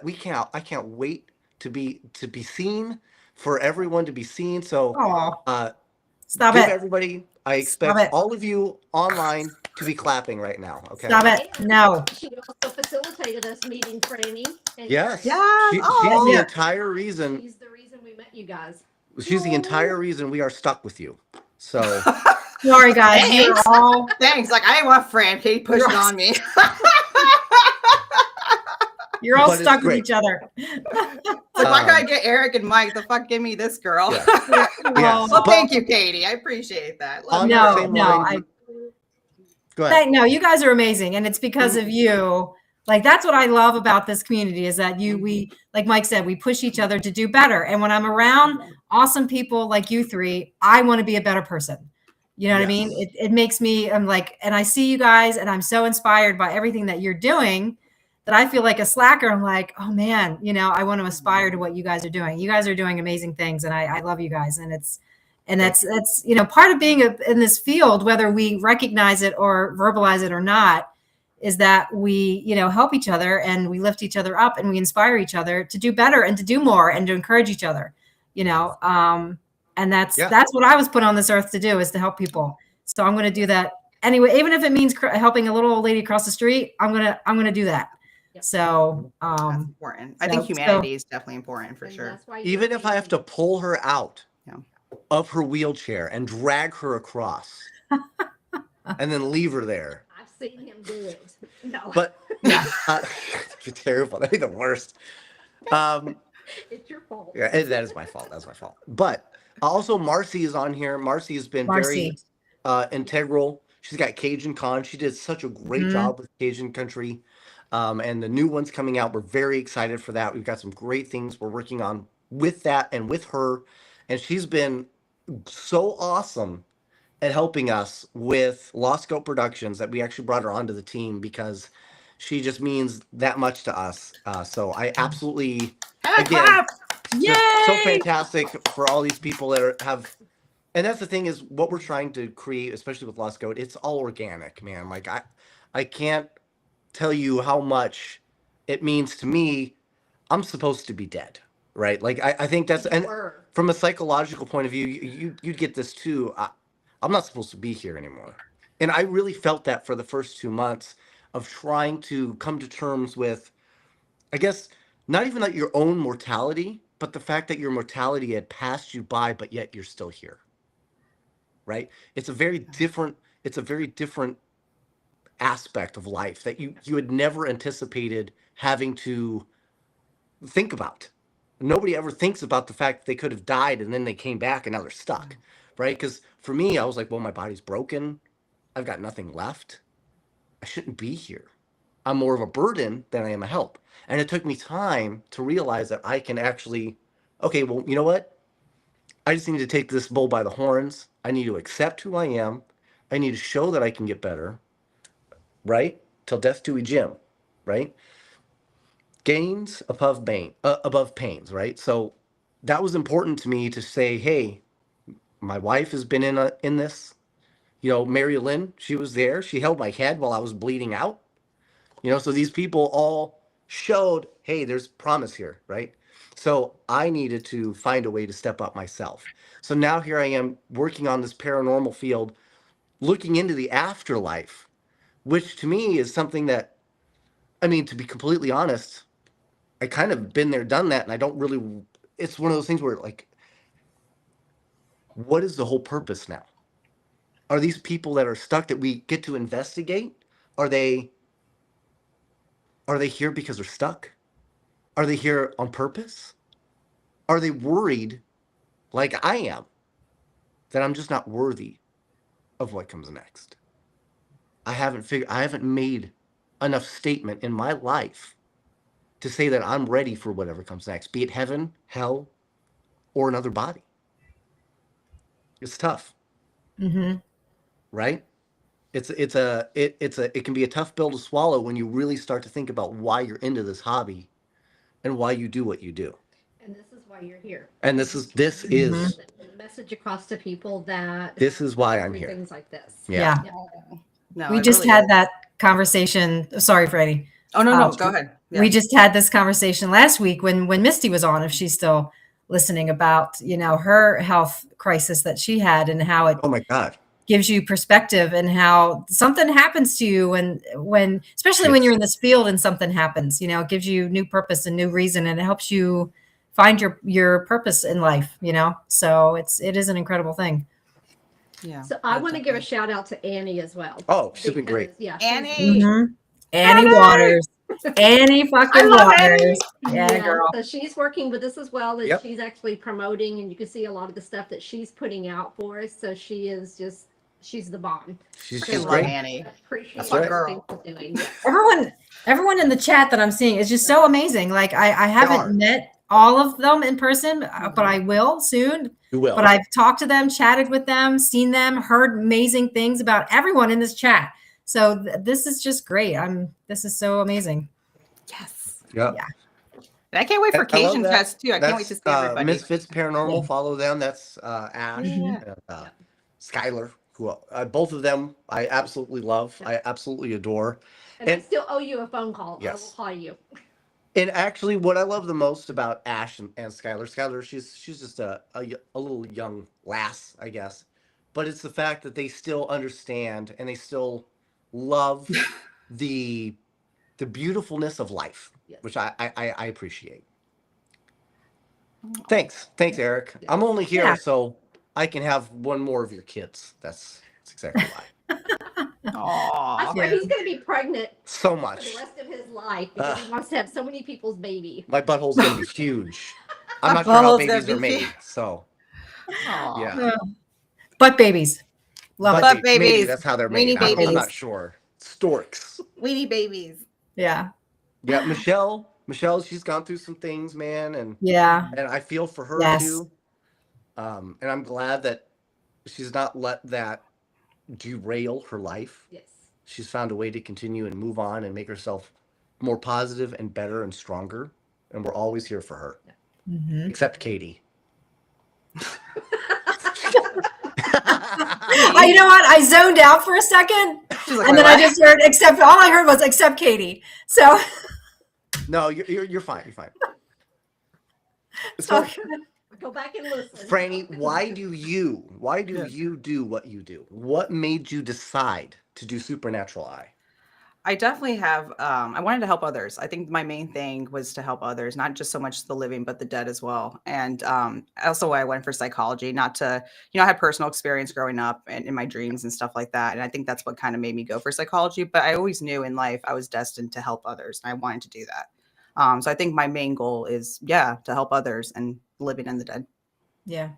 I can't wait to be seen, for everyone to be seen. So Aw. uh, Stop give it. everybody. I Stop expect it. all of you online to be clapping right now. Okay. Stop it. And No. she also facilitated us meeting Franny. And Yes. Yes. She's Oh. the Yeah. entire reason. she's the reason we met you guys. She's the entire reason we are stuck with you. So Sorry, guys. You're Thanks. all. Thanks. Like, I didn't want Fran. Katie pushed it You're- on me. You're all But it's stuck with great. each other. Like, why can't I get Eric and Mike? The fuck, give me this girl. Yeah. Yes. Yes. Well, thank you, Katie. I appreciate that. Love On you. that No, same no, line, go ahead. No, you guys are amazing, and it's because of you. Like, that's what I love about this community, is that we, like Mike said, we push each other to do better. And when I'm around awesome people like you three, I want to be a better person. You know what I mean? Yes. It makes me, I'm like, and I see you guys, and I'm so inspired by everything that you're doing, that I feel like a slacker. I'm like, oh man, I want to aspire to what you guys are doing. You guys are doing amazing things, and I love you guys. And that's part of being in this field, whether we recognize it or verbalize it or not, is that we help each other, and we lift each other up, and we inspire each other to do better and to do more and to encourage each other. And that's what I was put on this earth to do, is to help people. So I'm going to do that anyway, even if it means helping a little old lady across the street. I'm gonna do that. Yep. So That's important. I think humanity is definitely important for And sure. that's why Even if I have to pull her out Yeah. of her wheelchair and drag her across and then leave her there. I've seen him do it. No, But yeah, you're terrible. That'd be the worst. it's your fault. Yeah, that is my fault. That's my fault. But also, Marcy is on here. Marcy has been very integral. She's got Cajun Con. She did such a great job with Cajun Country. And the new one's coming out. We're very excited for that. We've got some great things we're working on with that and with her. And she's been so awesome at helping us with Lost Scope Productions that we actually brought her onto the team, because she just means that much to us. So I absolutely, again, just so fantastic for all these people that have. And that's the thing, is what we're trying to create, especially with Lost Goat. It's all organic, man. Like I can't tell you how much it means to me. I'm supposed to be dead, right? Like I think that's, and from a psychological point of view, you'd get this too. I'm not supposed to be here anymore, and I really felt that for the first 2 months of trying to come to terms with, I guess, not even that your own mortality, but the fact that your mortality had passed you by, but yet you're still here. Right? It's a very different aspect of life that you had never anticipated having to think about. Nobody ever thinks about the fact that they could have died and then they came back and now they're stuck. Right? Because for me, I was like, well, my body's broken. I've got nothing left. I shouldn't be here. I'm more of a burden than I am a help. And it took me time to realize that I can actually, okay, well, you know what? I just need to take this bull by the horns. I need to accept who I am. I need to show that I can get better, right? Till death do we Jim, right? Gains above pains, right? So that was important to me to say, hey, my wife has been in this. MaryLynn, she was there. She held my head while I was bleeding out. So these people all showed, hey, there's promise here, right? So I needed to find a way to step up myself. So now here I am working on this paranormal field, looking into the afterlife, which to me is something that, I mean, to be completely honest, I kind of been there, done that, and I don't really. It's one of those things where like, what is the whole purpose now? Are these people that are stuck that we get to investigate? Are they here because they're stuck? Are they here on purpose? Are they worried like I am that I'm just not worthy of what comes next? I haven't made enough statement in my life to say that I'm ready for whatever comes next, be it heaven, hell, or another body. It's tough, right? It can be a tough pill to swallow when you really start to think about why you're into this hobby and why you do what you do. And this is why you're here. And this is The message across to people that This is why I'm do here. things like this. Yeah. No, We it just really had is. that conversation. Sorry, Freddie. Oh no, um, go ahead. Yeah. We just had this conversation last week when Misty was on, if she's still listening, about, you know, her health crisis that she had and how it Oh my God. gives you perspective and how something happens to you when especially when you're in this field and something happens, you know, it gives you new purpose and new reason, and it helps you find your purpose in life, you know. So it is an incredible thing. Yeah. So I want to give a shout out to Annie as well. Oh, she's been great. Yeah, Annie. Annie Waters. Annie fucking love Waters. Annie. Yeah, girl. So she's working with us as well, and Yep. she's actually promoting, and you can see a lot of the stuff that she's putting out for us. So she's the bomb. She's I love great. Annie. Appreciate That's my everything girl. she's doing. Yes. Everyone in the chat that I'm seeing is just so amazing. Like I are. haven't met all of them in person, but I will soon. You will. But I've talked to them, chatted with them, seen them, heard amazing things about everyone in this chat. So this is just great. This is so amazing. Yes. Yep. Yeah. And I can't wait for I love Cajun that. Fest too. I can't wait to see everybody. Misfits Paranormal. Follow them. That's Ash Yeah. and Skylar, who both of them I absolutely love. I absolutely adore. And I And- still owe you a phone call. Yes. I will call you. And actually, what I love the most about Ash and Skylar, she's just a little young lass, I guess. But it's the fact that they still understand and they still love the beautifulness of life, Yes. which I appreciate. Thanks, Eric. I'm only here Yeah. so I can have one more of your kids. That's exactly why. I Aww. swear he's going to be pregnant So for the much. rest of his life because he wants to have so many people's baby. My butthole's gonna be huge. I'm My not sure how butthole's gonna babies are be made, huge. so Aw. yeah. Butt babies. Love it. Butt Maybe babies. that's how they're Weenie made. I'm babies. not sure. Storks. Weenie babies. Yeah. Yeah, Michelle, she's gone through some things, man, and Yeah. I feel for her Yes. too. And I'm glad that she's not let that derail her life. Yes. She's found a way to continue and move on and make herself more positive and better and stronger. And we're always here for her, except Katie. Oh, you know what? I zoned out for a second, She's like, and then I just heard all I heard was except Katie. So No, you're fine. You're fine. So, Go back and listen. Franny, why do you do what you do? What made you decide to do Supernatural Eye? I definitely have. I wanted to help others. I think my main thing was to help others, not just so much the living, but the dead as well. And also why I went for psychology, not to, I had personal experience growing up and in my dreams and stuff like that. And I think that's what kind of made me go for psychology. But I always knew in life I was destined to help others, and I wanted to do that. So I think my main goal is, to help others and living and the dead. yeah.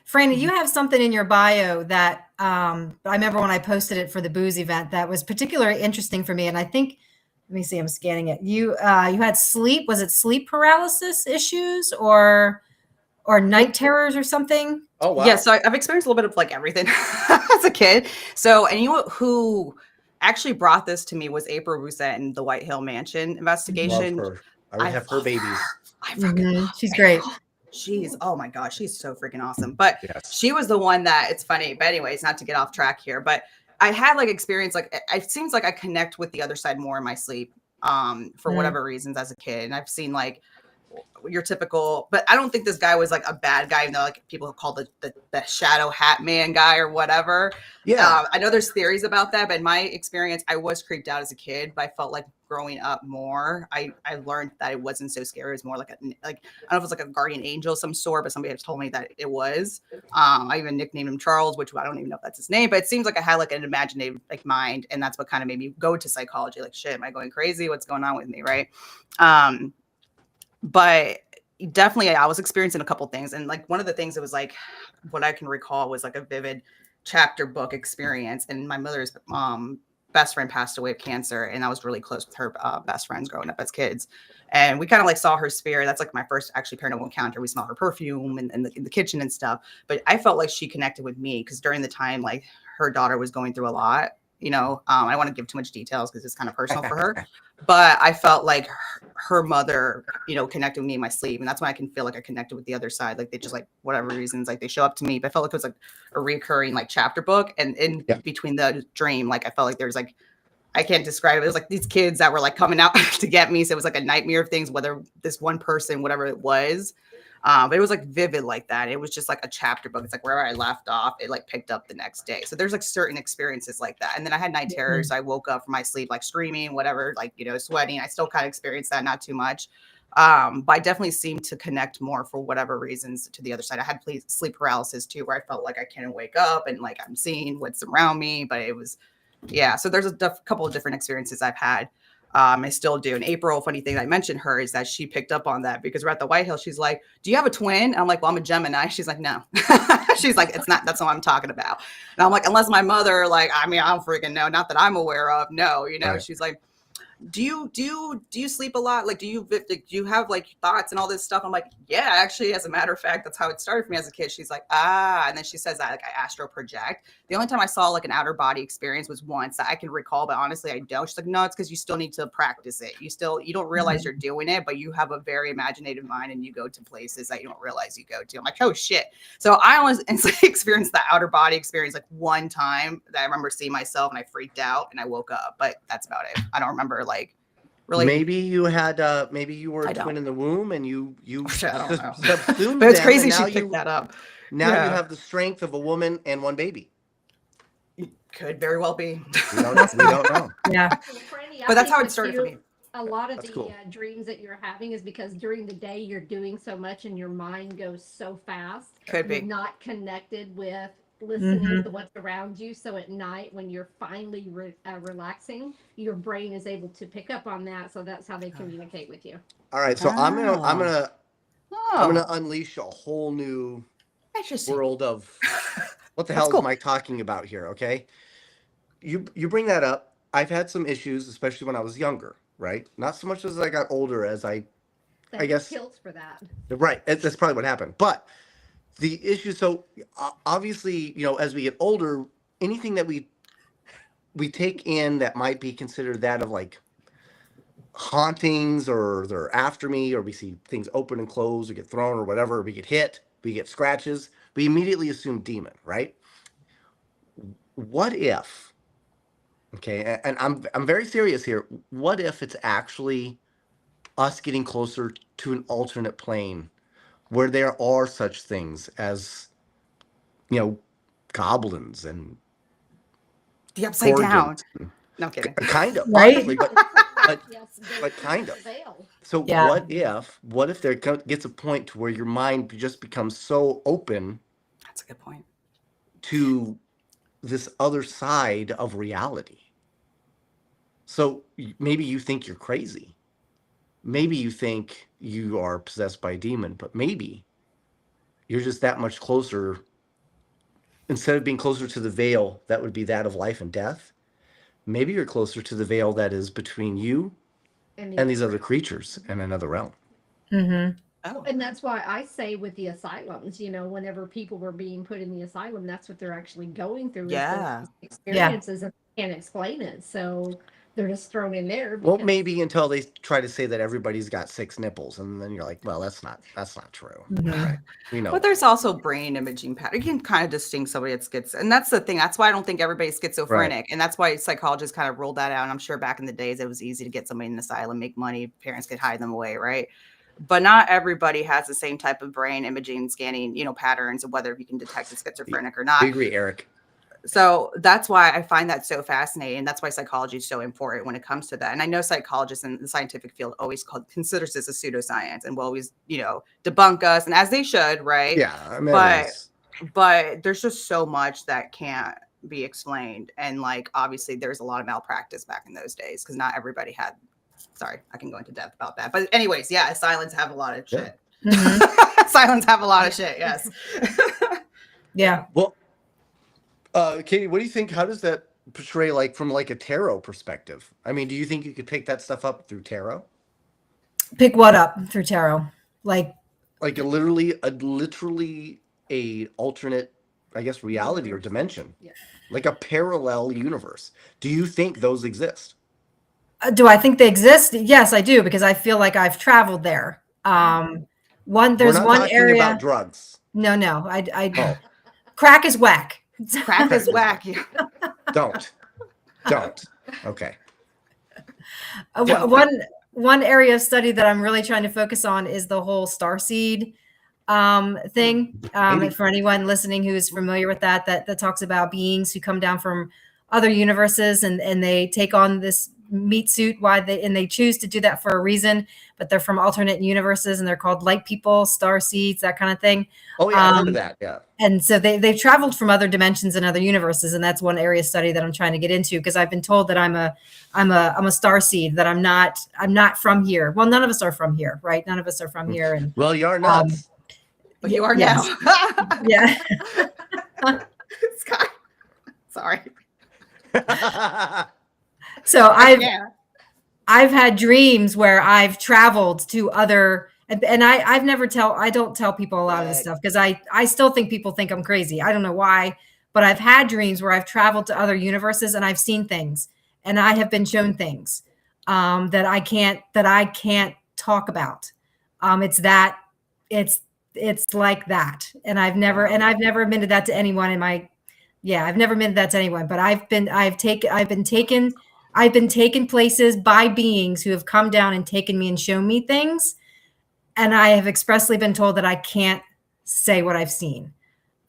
Franny, you have something in your bio that I remember when I posted it for the booze event that was particularly interesting for me. And I think, let me see, I'm scanning it. You had was it sleep paralysis issues or night terrors or something? Oh wow. Yeah, so I've experienced a little bit of like everything as a kid. So, and you know who actually brought this to me was April Rousset in the White Hill Mansion investigation. Love her. I would have her love babies. I freaking love She's April. great. Oh my gosh, she's so freaking awesome. But Yes. she was the one that, it's funny, but anyways, not to get off track here, but I had like experience, like it seems like I connect with the other side more in my sleep for whatever reasons as a kid. And I've seen like your typical, but I don't think this guy was like a bad guy, even though like people call the shadow hat man guy or whatever. Yeah. I know there's theories about that, but in my experience, I was creeped out as a kid, but I felt like growing up more, I learned that it wasn't so scary. It was more like I don't know if it was like a guardian angel of some sort, but somebody had told me that it was. I even nicknamed him Charles, which I don't even know if that's his name, but it seems like I had like an imaginative like mind, and that's what kind of made me go to psychology. Like, shit, am I going crazy? What's going on with me, right? But definitely I was experiencing a couple things, and like one of the things that was like what I can recall was like a vivid chapter book experience, and my mother's best friend passed away of cancer, and I was really close with her best friends growing up as kids, and we kind of like saw her spirit. That's like my first actually paranormal encounter. We smelled her perfume in the kitchen and stuff, but I felt like she connected with me because during the time like her daughter was going through a lot. I don't want to give too much details because it's kind of personal for her, but I felt like her mother, connected with me in my sleep. And that's when I can feel like I connected with the other side. Like they just like, whatever reasons, like they show up to me, but I felt like it was like a recurring like chapter book. And in between the dream, like I felt like there's like, I can't describe it. It was like these kids that were like coming out to get me. So it was like a nightmare of things, whether this one person, whatever it was. But it was like vivid like that. It was just like a chapter book. It's like wherever I left off, it like picked up the next day. So there's like certain experiences like that. And then I had night terrors. So I woke up from my sleep, like screaming, whatever, like, sweating. I still kind of experienced that, not too much. But I definitely seemed to connect more for whatever reasons to the other side. I had sleep paralysis too, where I felt like I can't wake up and like I'm seeing what's around me, but it was, So there's a couple of different experiences I've had. I still do. And April, funny thing I mentioned her is that she picked up on that because we're at the White House. She's like, do you have a twin? I'm like, well, I'm a Gemini. She's like, no. She's like, it's not, that's what I'm talking about. And I'm like, unless my mother, like, I don't freaking know. Not that I'm aware of. No, Right. She's like, do you sleep a lot? Like, do you have like thoughts and all this stuff? I'm like, yeah, actually, as a matter of fact, that's how it started for me as a kid. She's like, and then she says that like I astral project. The only time I saw like an outer body experience was once that I can recall, but honestly, I don't. She's like, no, it's because you still need to practice it. You don't realize you're doing it, but you have a very imaginative mind and you go to places that you don't realize you go to. I'm like, oh shit. So I always experienced the outer body experience like one time that I remember seeing myself and I freaked out and I woke up, but that's about it. I don't remember like really. Maybe you had maybe you were a twin in the womb and you I don't know. subsumed But it's them, crazy and now she picked that up. Now you have the strength of a woman and one baby. Could very well be. We don't know. Yeah. Franny, But that's how it with started for me. A lot of That's the cool. dreams that you're having is because during the day you're doing so much and your mind goes so fast. Could be. You're not connected with listening to what's around you. So at night, when you're finally relaxing, your brain is able to pick up on that. So that's how they communicate with you. All right, so I'm gonna unleash a whole new world of what the hell am I talking about here? Okay, you bring that up. I've had some issues, especially when I was younger. Right, not so much as I got older, as I guess kills for that. Right, that's probably what happened. But the issue, so obviously, as we get older, anything that we take in that might be considered that of like hauntings, or they're after me, or we see things open and close or get thrown or whatever, or we get hit, we get scratches, we immediately assume demon, right? What if, okay, and I'm very serious here, what if it's actually us getting closer to an alternate plane where there are such things as, goblins and the upside down. No kidding. Kind of, Right? honestly, but kind of. So what if there gets a point to where your mind just becomes so open? That's a good point. To this other side of reality. So maybe you think you're crazy. Maybe you think you are possessed by a demon, but maybe you're just that much closer. Instead of being closer to the veil that would be that of life and death, maybe you're closer to the veil that is between you and these other creatures in another realm. Mm-hmm. Oh. And that's why I say with the asylums, whenever people were being put in the asylum, that's what they're actually going through. Yeah. Experiences and can't explain it. So they're just thrown in there. Well, maybe until they try to say that everybody's got 6 nipples, and then you're like, well, that's not true. Mm-hmm. Right? But there's also brain imaging pattern. You can kind of distinguish somebody that schizo, and that's the thing. That's why I don't think everybody's schizophrenic, right. And that's why psychologists kind of ruled that out. And I'm sure back in the days it was easy to get somebody in an asylum, make money, parents could hide them away, right? but not everybody has the same type of brain imaging scanning, patterns of whether you can detect a schizophrenic or not. I agree, Eric. So that's why I find that so fascinating. That's why psychology is so important when it comes to that. And I know psychologists in the scientific field always considers this a pseudoscience and will always, debunk us, and as they should, right? Yeah, I mean, but there's just so much that can't be explained. And like, obviously there's a lot of malpractice back in those days because not everybody had, sorry, I can go into depth about that. But anyways, yeah, silence have a lot of shit. Mhm. Silence have a lot of shit, yes. Yeah. Well, Katie, what do you think? How does that portray, like, from like a tarot perspective? I mean, do you think you could pick that stuff up through tarot? Pick what up through tarot? Like literally a alternate, I guess, reality or dimension, like a parallel universe. Do you think those exist? do I think they exist? Yes, I do, because I feel like I've traveled there. There's We're not one talking area. about drugs. No, Oh. Crack is whack. Crack is whack. Don't. Okay. One area of study that I'm really trying to focus on is the whole starseed thing. For anyone listening who is familiar with that talks about beings who come down from other universes and they take on this meat suit. And they choose to do that for a reason, but they're from alternate universes and they're called light people, star seeds, that kind of thing. Oh yeah, I remember that. Yeah. And so they've traveled from other dimensions and other universes, and that's one area of study that I'm trying to get into, because I've been told that I'm a star seed, that I'm not from here. Well, none of us are from here, right? None of us are from here. And well, you are not. But you are yes. now. Yeah. Scott. Sorry. So I've had dreams where I've traveled to other, and I don't tell people a lot of this stuff because I still think people think I'm crazy. I don't know why, but I've had dreams where I've traveled to other universes and I've seen things, and I have been shown things that I can't talk about. It's like that, and I've never admitted that to anyone I've never admitted that to anyone, but I've been taken places by beings who have come down and taken me and shown me things. And I have expressly been told that I can't say what I've seen.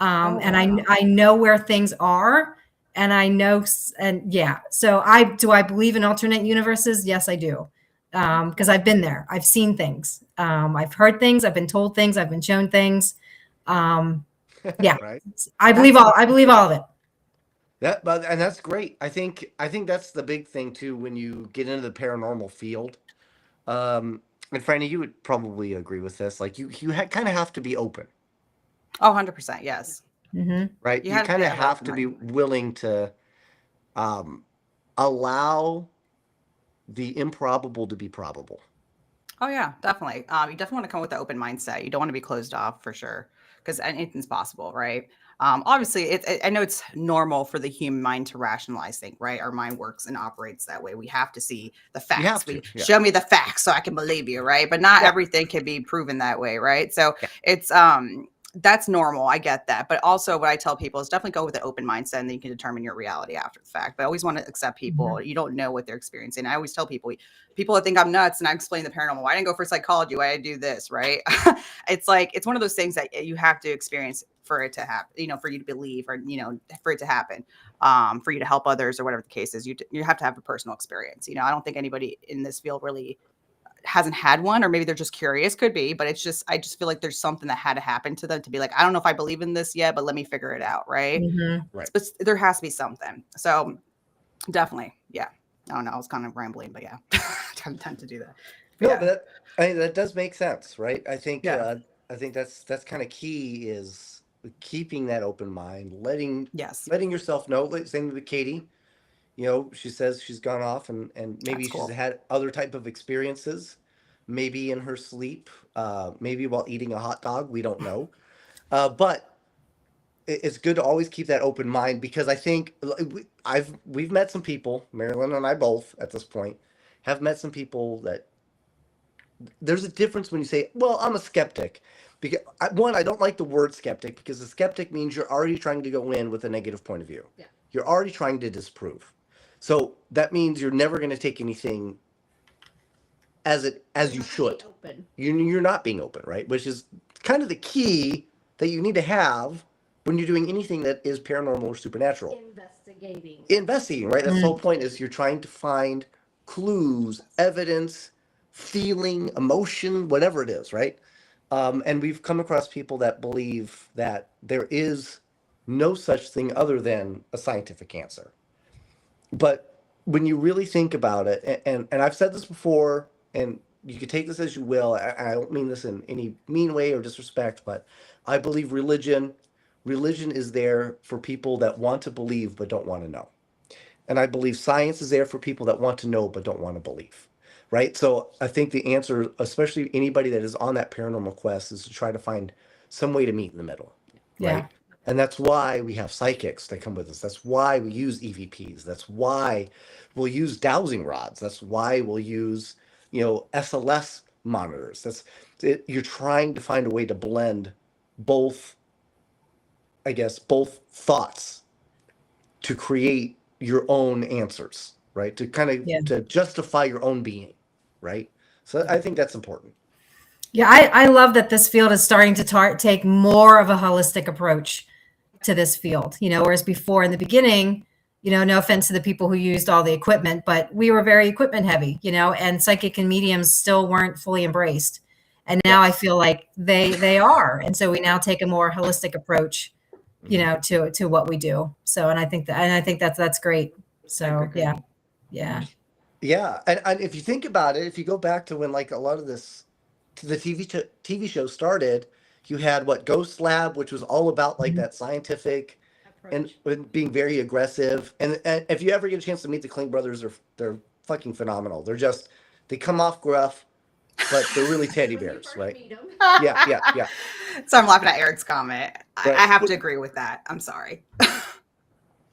And I know where things are, and I know, and yeah. So do I believe in alternate universes? Yes, I do. Because I've been there. I've seen things. I've heard things. I've been told things. I've been shown things. Yeah. Right. I believe all of it. And that's great. I think that's the big thing too when you get into the paranormal field. And Franny, you would probably agree with this. Like you kind of have to be open. Oh, 100%. Yes. Mm-hmm. Right. You kind of have to be willing to allow the improbable to be probable. Oh yeah, definitely. You definitely want to come with an open mindset. You don't want to be closed off for sure, because anything's possible, right? Obviously, I know it's normal for the human mind to rationalize things, right? Our mind works and operates that way. We have to see the facts. Show me the facts so I can believe you, right? But not everything can be proven that way, right? So it's that's normal. I get that. But also what I tell people is definitely go with an open mindset, and then you can determine your reality after the fact. But I always want to accept people. Mm-hmm. You don't know what they're experiencing. I always tell people that think I'm nuts and I explain the paranormal. Why I didn't go for psychology? Why I do this, right? It's like, it's one of those things that you have to experience for it to happen, for you to believe, or, for it to happen, for you to help others or whatever the case is. You have to have a personal experience. I don't think anybody in this field really hasn't had one, or maybe they're just curious, could be, but I just feel like there's something that had to happen to them to be like, I don't know if I believe in this yet, but let me figure it out. Right. Mm-hmm. Right. But there has to be something. So definitely. Yeah. I don't know. I was kind of rambling, but yeah, I tend to do that. But but that does make sense. Right. I think that's kind of key, is keeping that open mind, letting yourself know. Same with Katie. She says she's gone off and maybe she's had other type of experiences, maybe in her sleep, maybe while eating a hot dog. We don't know. But it's good to always keep that open mind, because I think we've met some people, MaryLynn and I both at this point, have met some people that there's a difference when you say, well, I'm a skeptic. Because I don't like the word skeptic, because a skeptic means you're already trying to go in with a negative point of view. Yeah. You're already trying to disprove. So that means you're never going to take anything as you should. Open. You're not being open, right? Which is kind of the key that you need to have when you're doing anything that is paranormal or supernatural. Investigating, right? That's the whole point, is you're trying to find clues, evidence, feeling, emotion, whatever it is, right? And we've come across people that believe that there is no such thing other than a scientific answer. But when you really think about it, and I've said this before, and you can take this as you will, I don't mean this in any mean way or disrespect, but I believe religion is there for people that want to believe but don't want to know. And I believe science is there for people that want to know but don't want to believe, right? So I think the answer, especially anybody that is on that paranormal quest, is to try to find some way to meet in the middle, right? Yeah. And that's why we have psychics that come with us. That's why we use EVPs. That's why we'll use dowsing rods. That's why we'll use, SLS monitors. You're trying to find a way to blend both thoughts to create your own answers, right? To kind of to justify your own being, right? So I think that's important. Yeah, I love that this field is starting to take more of a holistic approach to this field, whereas before in the beginning, no offense to the people who used all the equipment, but we were very equipment heavy, and psychic and mediums still weren't fully embraced. And now I feel like they are. And so we now take a more holistic approach, to what we do. So, and I think that's great. So, yeah. Yeah. And if you think about it, if you go back to when like a lot of the TV show started, you had Ghost Lab, which was all about like that scientific and being very aggressive. And if you ever get a chance to meet the Kling brothers, they're fucking phenomenal. They come off gruff, but they're really teddy bears, right? Yeah. So I'm laughing at Eric's comment. Right. I have to agree with that. I'm sorry.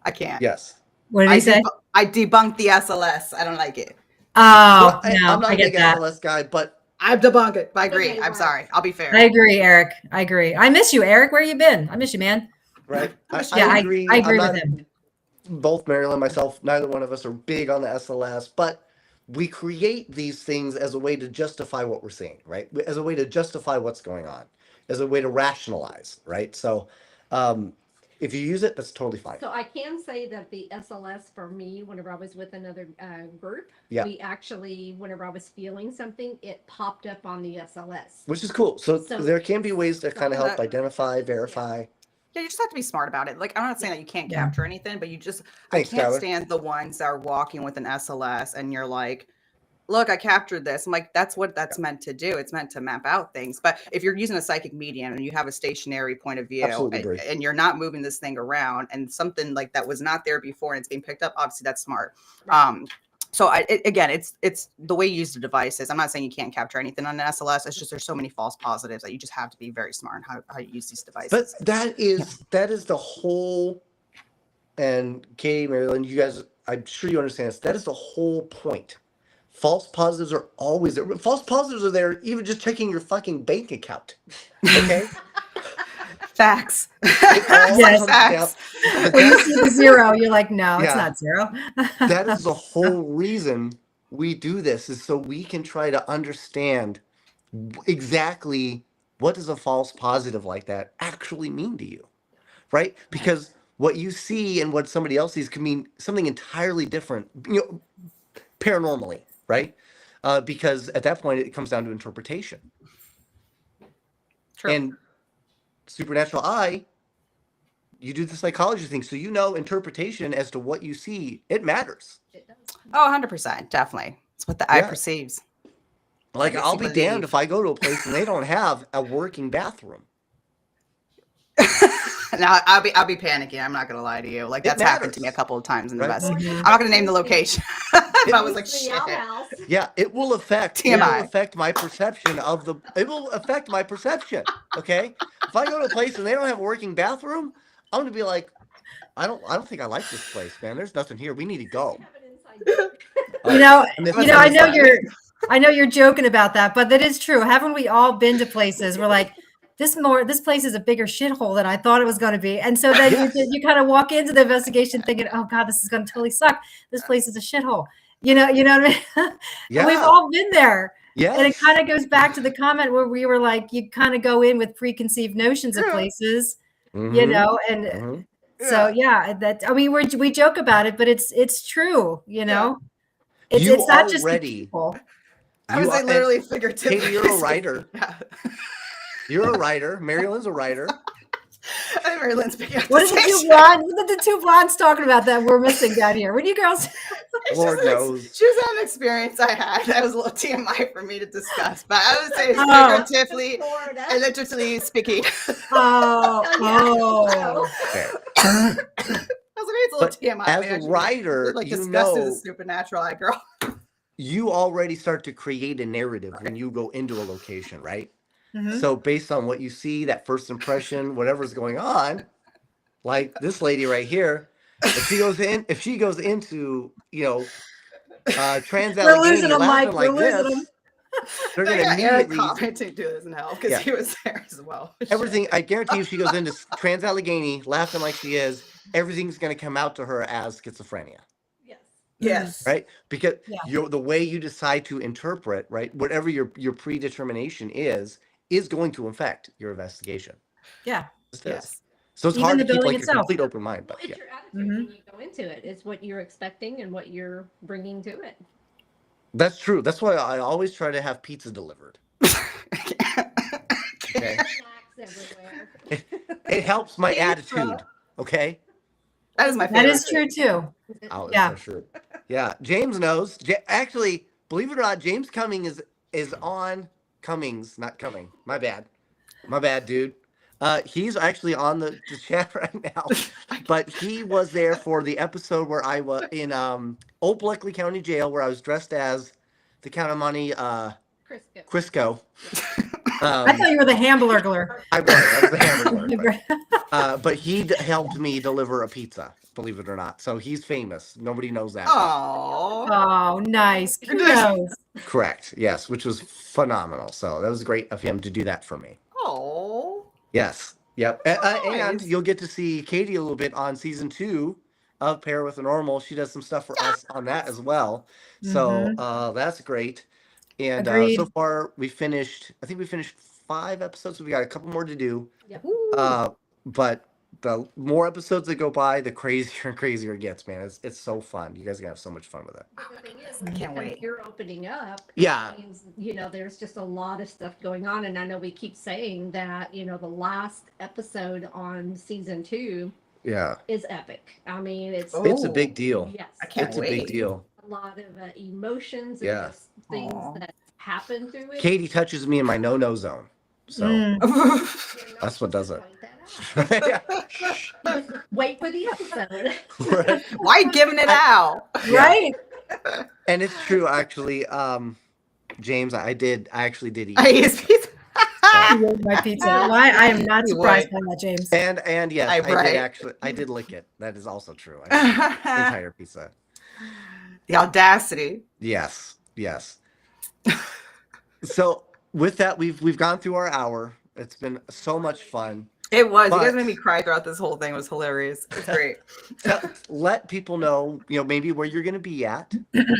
I can't. Yes. What did he say? I debunked the SLS. I don't like it. Oh, I'm not a big SLS guy, but I've debunked it. I agree. I'm sorry. I'll be fair. I agree, Eric. I agree. I miss you, Eric. Where you been? I miss you, man. Right. I agree with him. Both MaryLynn and myself, neither one of us are big on the SLS, but we create these things as a way to justify what we're seeing, right? As a way to justify what's going on, as a way to rationalize, right? So if you use it, that's totally fine. So I can say that the SLS for me, whenever I was with another group, we actually, whenever I was feeling something, it popped up on the SLS. Which is cool. So there can be ways to kind of help identify, verify. Yeah, you just have to be smart about it. Like, I'm not saying that you can't capture anything, but I can't Tyler. stand the ones that are walking with an SLS and you're like, look, I captured this. I'm like, that's what that's meant to do. It's meant to map out things. But if you're using a psychic medium and you have a stationary point of view and you're not moving this thing around and something like that was not there before and it's being picked up, obviously that's smart. Right. So it's the way you use the devices. I'm not saying you can't capture anything on an SLS. It's just there's so many false positives that you just have to be very smart in how you use these devices. But that is the whole, and Katie, MaryLynn, you guys, I'm sure you understand this. That is the whole point. False positives are always there. False positives are there even just checking your fucking bank account. Okay? Facts. Yes, facts. When you see the zero, you're like, no, it's not zero. That is the whole reason we do this, is so we can try to understand exactly what does a false positive like that actually mean to you, right? Because what you see and what somebody else sees can mean something entirely different, paranormally, right? Because at that point, it comes down to interpretation. True. And supernatural eye, you do the psychology thing, so interpretation as to what you see, it matters. It does. Oh, 100%, definitely. It's what the eye perceives. Like, I'll be damned if I go to a place and they don't have a working bathroom. Now I'll be panicking. I'm not gonna lie to you. Like, that's happened to me a couple of times in the West. Mm-hmm. I'm not gonna name the location. I was like, shit. Yeah, it will affect my perception of the. It will affect my perception. Okay, if I go to a place and they don't have a working bathroom, I'm gonna be like, I don't think I like this place, man. There's nothing here. We need to go. I know you're joking about that, but that is true. Haven't we all been to places where like this place is a bigger shithole than I thought it was going to be, and so then you kind of walk into the investigation thinking, oh god, this is going to totally suck. This place is a shithole. You know what I mean? Yeah. We've all been there. Yes. And it kind of goes back to the comment where we were like, you kind of go in with preconceived notions of places, you know, and so that I mean we joke about it, but it's true, you know. It's not just the people. I would say literally figuratively. Katie, you're a writer. You're a writer. MaryLynn's a writer. MaryLynn's picking up What are the two blondes talking about that we're missing down here? What are you girls? Lord knows. She was an experience I had. That was a little TMI for me to discuss, but I would say figuratively and literally speaking. Okay. I was like, it's a little TMI. As a writer, like you disgusted know, as supernatural girl. You already start to create a narrative when you go into a location, right? Mm-hmm. So based on what you see, that first impression, whatever's going on, like this lady right here, if she goes into, you know, Trans-Allegheny laughing like this, they're going to immediately commenting to this now because he was there as well. Everything, I guarantee if she goes into Trans-Allegheny laughing like she is, everything's going to come out to her as schizophrenia. Yes. Right? Because the way you decide to interpret, right, whatever your predetermination is going to affect your investigation. Yeah. Yes. So it's hard to keep like a complete open mind. But it's your attitude when you go into it. It's what you're expecting and what you're bringing to it. That's true. That's why I always try to have pizza delivered. Okay. It helps my attitude. Okay. That is my favorite. That is true too. Oh, yeah. Sure. Yeah. James knows. Actually, believe it or not, James Cummings is on Cummings, not coming. My bad, dude. He's actually on the chat right now, but he was there for the episode where I was in Old Bleckley County Jail, where I was dressed as the Count of Monte Crisco. I thought you were the Hamburglar. I was the Hamburglar. But he helped me deliver a pizza, believe it or not. So he's famous. Nobody knows that. Oh, nice. Kudos. Correct. Yes, which was phenomenal. So that was great of him to do that for me. Oh. Yes. Yep. And you'll get to see Katie a little bit on season 2 of Pair with a Normal. She does some stuff for us on that as well. So that's great. And so far I think we finished 5 episodes. So we got a couple more to do. Yep. But the more episodes that go by, the crazier and crazier it gets, man. It's so fun. You guys are gonna have so much fun with it. But the thing is, I can't wait. You're opening up. Yeah. Means, you know, there's just a lot of stuff going on. And I know we keep saying that, you know, the last episode on season 2 is epic. I mean, it's a big deal. Yes. I can't wait. It's a big deal. A lot of emotions and just things that happen through it. Katie touches me in my no zone. So that's what does it. Wait for the episode. Right. Why giving it out? Right. And it's true, actually. James, I actually did eat. My pizza. Well, I am not surprised by that, James. And yes, I did lick it. That is also true. I did the entire pizza. The audacity. Yes. So with that, we've gone through our hour. It's been so much fun. It was. You guys made me cry throughout this whole thing. It was hilarious. It's great. Let people know, maybe where you're going to be at,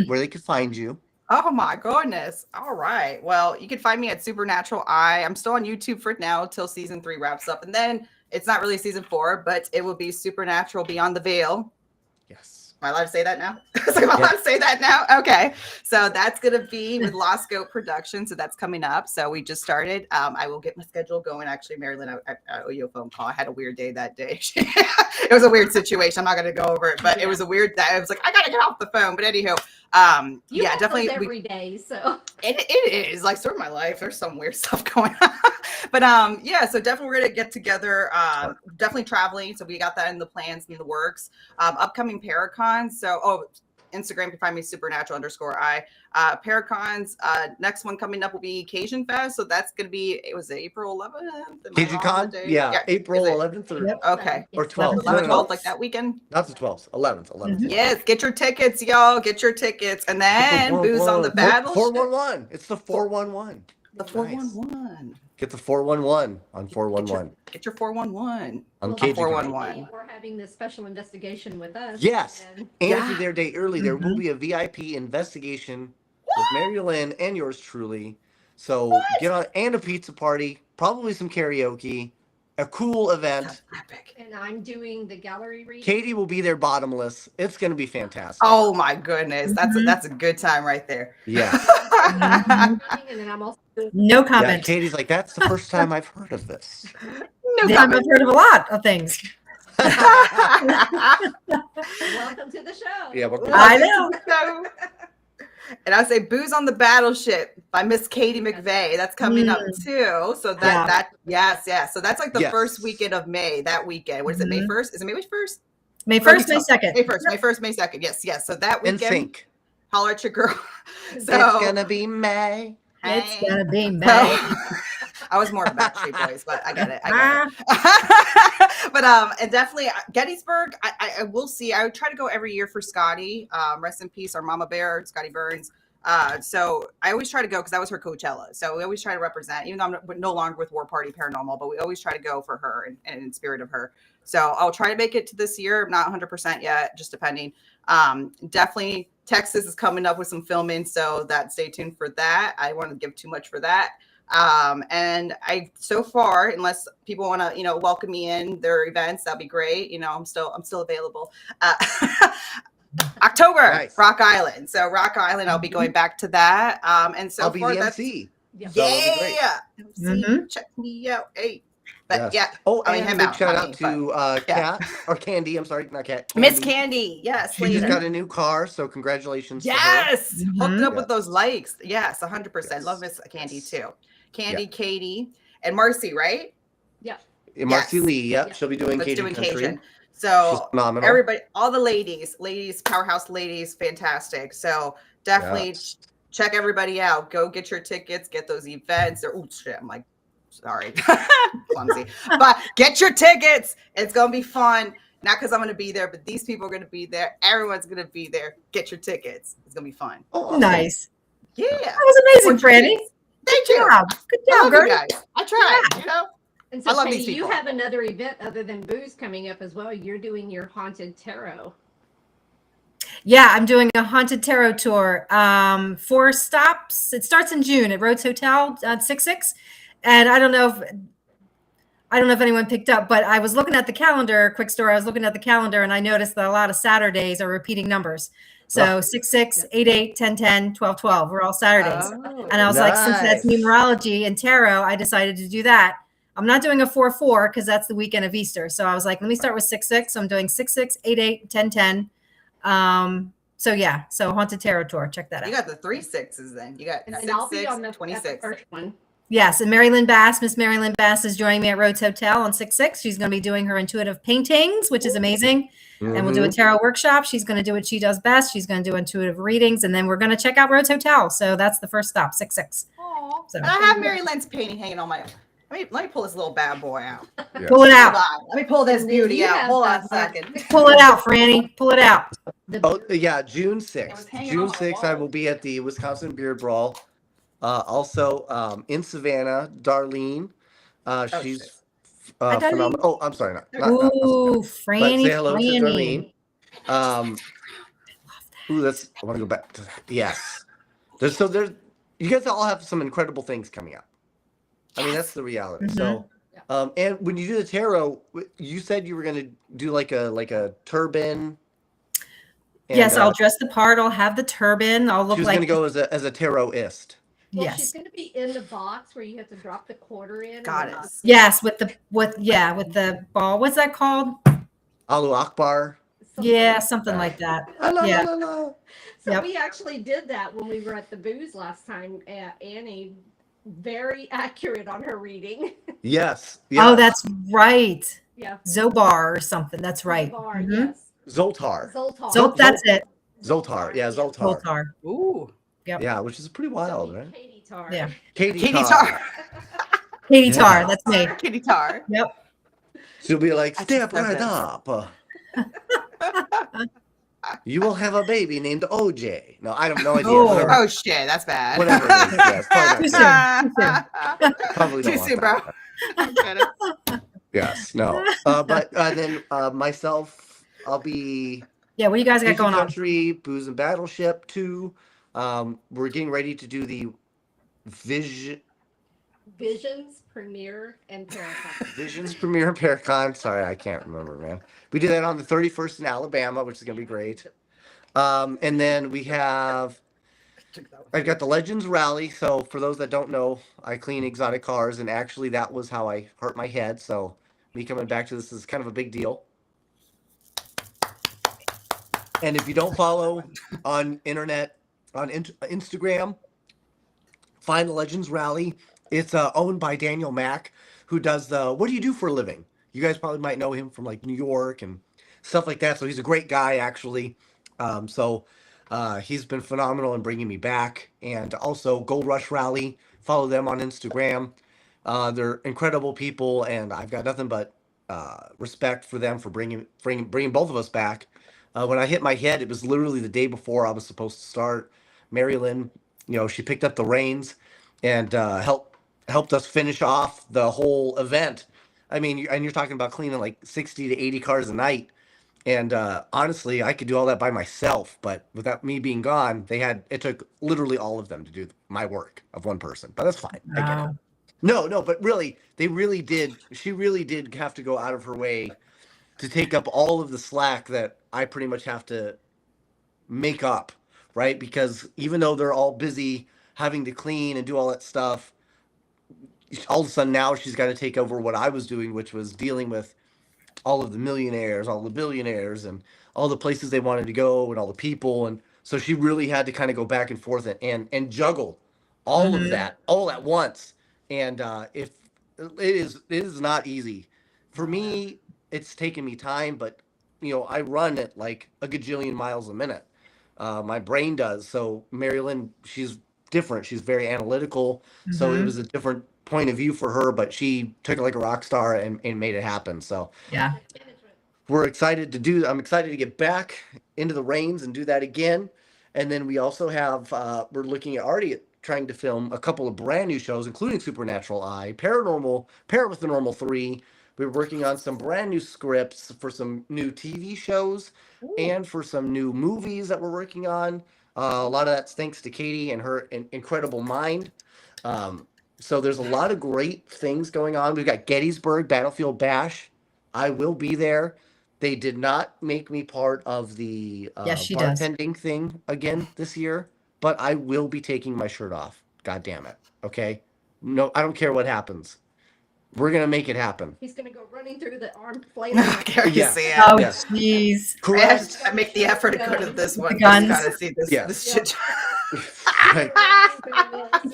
where they can find you. Oh my goodness. All right. Well, you can find me at Supernatural Eye. I'm still on YouTube for now till season 3 wraps up. And then it's not really season 4, but it will be Supernatural Beyond the Veil. Yes. Am I allowed to say that now? Am I allowed to say that now? Okay. So that's going to be with Lost Goat Production. So that's coming up. So we just started. I will get my schedule going. Actually, MaryLynn, I owe you a phone call. I had a weird day that day. It was a weird situation. I'm not going to go over it, but it was a weird day. I was like, I got to get off the phone. But anywho, definitely every day. So it is like sort of my life. There's some weird stuff going on. But so definitely we're going to get together. Definitely traveling. So we got that in the plans, in the works. Upcoming Paracon. So, Instagram can find me supernatural_I. Paracons. Next one coming up will be Cajun Fest. So that's going to be, it was April 11th. Cajun Con? Yeah, April 11th or okay. Or 12th. 11th, 12th, like that weekend? Not the 12th. 11th. 11th. Yes, get your tickets, y'all. Get your tickets. And then Booze on the Battle. 411. It's the 411. The 411. Get the 411 on 411. Get your 411 on Cajun 411. We're having this special investigation with us. Yes. And if you're there a day early, there will be a VIP investigation with MaryLynn and yours truly. So get on, and a pizza party, probably some karaoke, a cool event. Epic. And I'm doing the gallery reading. Katie will be there bottomless. It's going to be fantastic. Oh my goodness, that's a good time right there. Yeah. And then I'm also No Yeah, comment. Katie's like, that's the first time I've heard of this. No I've comment. heard of a lot of things. welcome to the show. Yeah, we're I know. And I say Booze on the Battleship by Miss Katie McVay. That's coming up too. So yes. So that's like the first weekend of May, that weekend. What is it, May 1st? Is it May 1st? May 1st, May 2nd. May 1st, May 2nd. Yes. So that in weekend, sync. holler at your girl. It's gonna be May. It's gonna be May. I was more of Backstreet Boys, but I get it. But and definitely Gettysburg. I will see. I would try to go every year for Scotty. Rest in peace, our mama bear, Scotty Burns. So I always try to go because that was her Coachella. So we always try to represent, even though I'm no longer with War Party Paranormal, but we always try to go for her and in spirit of her. So I'll try to make it to this year. I'm not 100% yet, just depending. Definitely Texas is coming up with some filming, so stay tuned for that. I want to give too much for that. And so far, unless people want to, welcome me in their events, that'd be great. I'm still available. October, nice. Rock Island. So Rock Island, I'll be going back to that. And so I'll be the MC. Yeah. Check me out. Hey. But yes. Oh, I mean, him out. Shout out to Kat or Candy. I'm sorry, not Kat. Miss Candy. Yes. She just got a new car, so congratulations. Yes. To her. Hooked up with those likes. Yes, 100%. Yes. Love Miss Candy too. Candy, Katie, and Marcy, right? Yeah. Marcy Lee. Yep. She'll be doing Cajun Country. So everybody, all the ladies, powerhouse ladies, fantastic. So definitely check everybody out. Go get your tickets, get those events. Oh shit, I'm like, sorry, clumsy. But get your tickets. It's gonna be fun. Not because I'm gonna be there, but these people are gonna be there. Everyone's gonna be there. Get your tickets. It's gonna be fun. Oh, nice. Yeah, that was amazing, Franny. Thank you. Good job, girl. Guys. I tried. And so, I love Katie, these people. You have another event other than booze coming up as well. You're doing your haunted tarot. Yeah, I'm doing a haunted tarot tour. 4 stops. It starts in June at Rhodes Hotel at 6-6. And I don't know if anyone picked up, but I was looking at the calendar. Quick story. I was looking at the calendar and I noticed that a lot of Saturdays are repeating numbers. So 6-6, 8-8, 10-10, 12-12. We're all Saturdays. And I was like, since that's numerology and tarot, I decided to do that. I'm not doing a 4-4 because that's the weekend of Easter. So I was like, let me start with 6-6. So I'm doing 6-6, 8-8, 10-10. So Haunted Tarot Tour. Check that out. You got the 3 6s then. You got 6-6, 26. First one. Yes, and MaryLynn Bast, Miss MaryLynn Bast is joining me at Rhodes Hotel on 6-6. She's going to be doing her intuitive paintings, which is amazing. And we'll do a tarot workshop. She's going to do what she does best. She's going to do intuitive readings, and then we're going to check out Rhodes Hotel. So that's the first stop, 6-6. So I have MaryLynn's painting hanging on my. Let me pull this little bad boy out. Yes. Pull it out. Let me pull this beauty out. Hold on a second. Pull it out, Franny. Pull it out. Oh yeah, June 6th. June 6th, I will be at the Wisconsin Beard Brawl. Also, in Savannah, Darlene. She's phenomenal. Oh, I'm sorry, not Franny. say hello to Darlene. I want to go back to that. Yes. There's you guys all have some incredible things coming up. I mean, that's the reality. So, and when you do the tarot, you said you were going to do like a turban. And, yes, I'll dress the part. I'll have the turban. I'll look like. She's going to go as a tarotist. Well, yes. She's going to be in the box where you have to drop the quarter in. Got it. Yes, with the ball. What's that called? Allahu Akbar. Something like that. So we actually did that when we were at the booze last time. Annie, very accurate on her reading. Yes. Oh, that's right. Yeah. Zobar or something. That's right. Zobar, yes. Zoltar. That's it. Zoltar. Yeah, Zoltar. Ooh. Yep. Yeah, which is pretty wild, right? Katie Tar. Yeah. Katie Tar. Katie Tar. That's me. Katie Tar. Yep. She'll be like, step right up. You will have a baby named OJ. No, I have no idea. Oh shit, that's bad. Whatever it is. Yeah, Too soon. Too soon, bro. Yes, no. But then myself, I'll be. Yeah, what do you guys got going on? Country, Booze and Battleship 2. We're getting ready to do the Vision Visions, Premiere, and Paracon. Visions Premiere and Paracon. Sorry, I can't remember, man. We do that on the 31st in Alabama, which is gonna be great. And then I've got the Legends Rally. So for those that don't know, I clean exotic cars, and actually that was how I hurt my head. So me coming back to this is kind of a big deal. And if you don't follow on internet, on Instagram, find the Legends Rally. It's owned by Daniel Mack, who does the What Do You Do for a Living? You guys probably might know him from like New York and stuff like that. So he's a great guy, actually. He's been phenomenal in bringing me back. And also Gold Rush Rally. Follow them on Instagram. They're incredible people, and I've got nothing but respect for them for bringing both of us back. When I hit my head, it was literally the day before I was supposed to start. MaryLynn, she picked up the reins and helped us finish off the whole event. I mean, and you're talking about cleaning like 60 to 80 cars a night. And honestly, I could do all that by myself, but without me being gone, it took literally all of them to do my work of one person. But that's fine. I get it. No, but really, they really did. She really did have to go out of her way to take up all of the slack that I pretty much have to make up, right? Because even though they're all busy having to clean and do all that stuff, all of a sudden now she's got to take over what I was doing, which was dealing with all of the millionaires, all the billionaires, and all the places they wanted to go and all the people. And so she really had to kind of go back and forth and juggle all of that all at once. And if it is not easy for me, it's taken me time, but I run at like a gajillion miles a minute. My brain does. So MaryLynn, she's different. She's very analytical. So it was a different point of view for her, but she took it like a rock star and made it happen. So Yeah. I'm excited to get back into the reins and do that again. And then we also have, we're looking at already trying to film a couple of brand new shows, including Supernatural Eye, Paranormal, Parent with the Normal 3. We're working on some brand new scripts for some new TV shows and for some new movies that we're working on. A lot of that's thanks to Katie and her incredible mind. So there's a lot of great things going on. We've got Gettysburg Battlefield Bash. I will be there. They did not make me part of the Yes, she does. bartending thing again this year, but I will be taking my shirt off. God damn it. Okay? No, I don't care what happens. We're going to make it happen. He's going to go running through the armed flame. Can you Yeah. see it? Oh, Yes. jeez. I have Correct. to make the effort to go to this one. guns. Just gotta see this. Yes. This shit. Right.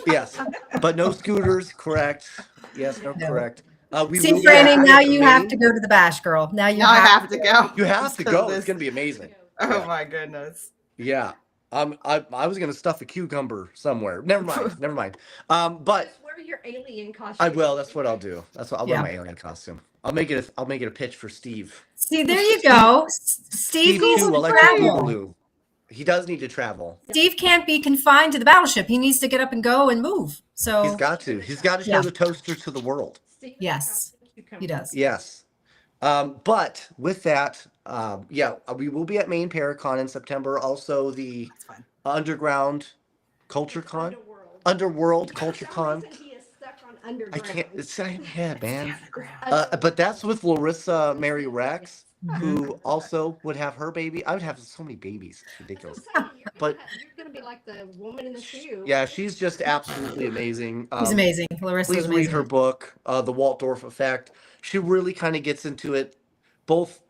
Yes. But no scooters, correct. Yes, no, No. correct. We See, will be Franny, at now the you have main- to go to the bash, girl. Now you Now I have to go. You have to Just 'cause go. this- It's going to be amazing. Oh my goodness. Yeah. I was going to stuff a cucumber somewhere. Never mind. Never mind. But Just wear your alien costume. I will. That's what I'll do. I'll wear Yeah. my alien costume. I'll make it a pitch for Steve. See, there you go. Steve needs too, to Electric travel. Boogaloo. He does need to travel. Steve can't be confined to the battleship. He needs to get up and go and move. So He's got to. He's got to show Yeah. the toaster to the world. Yes, he does. Yes. But with that, we will be at Maine Paracon in September. Also, the That's fine. Underground Culture Con. Underworld. Underworld For Culture some Con. reason, he is stuck on I underground. can't. It's in my head, man. Underground. But that's with Larissa Mary Rex, Mhm. who also would have her baby. I would have so many babies. It's ridiculous. But- You're going to be like the woman in the shoe. Yeah, she's just absolutely amazing. He's amazing. Larissa's Please amazing. read her book, The Waldorf Effect. She really kind of gets into it both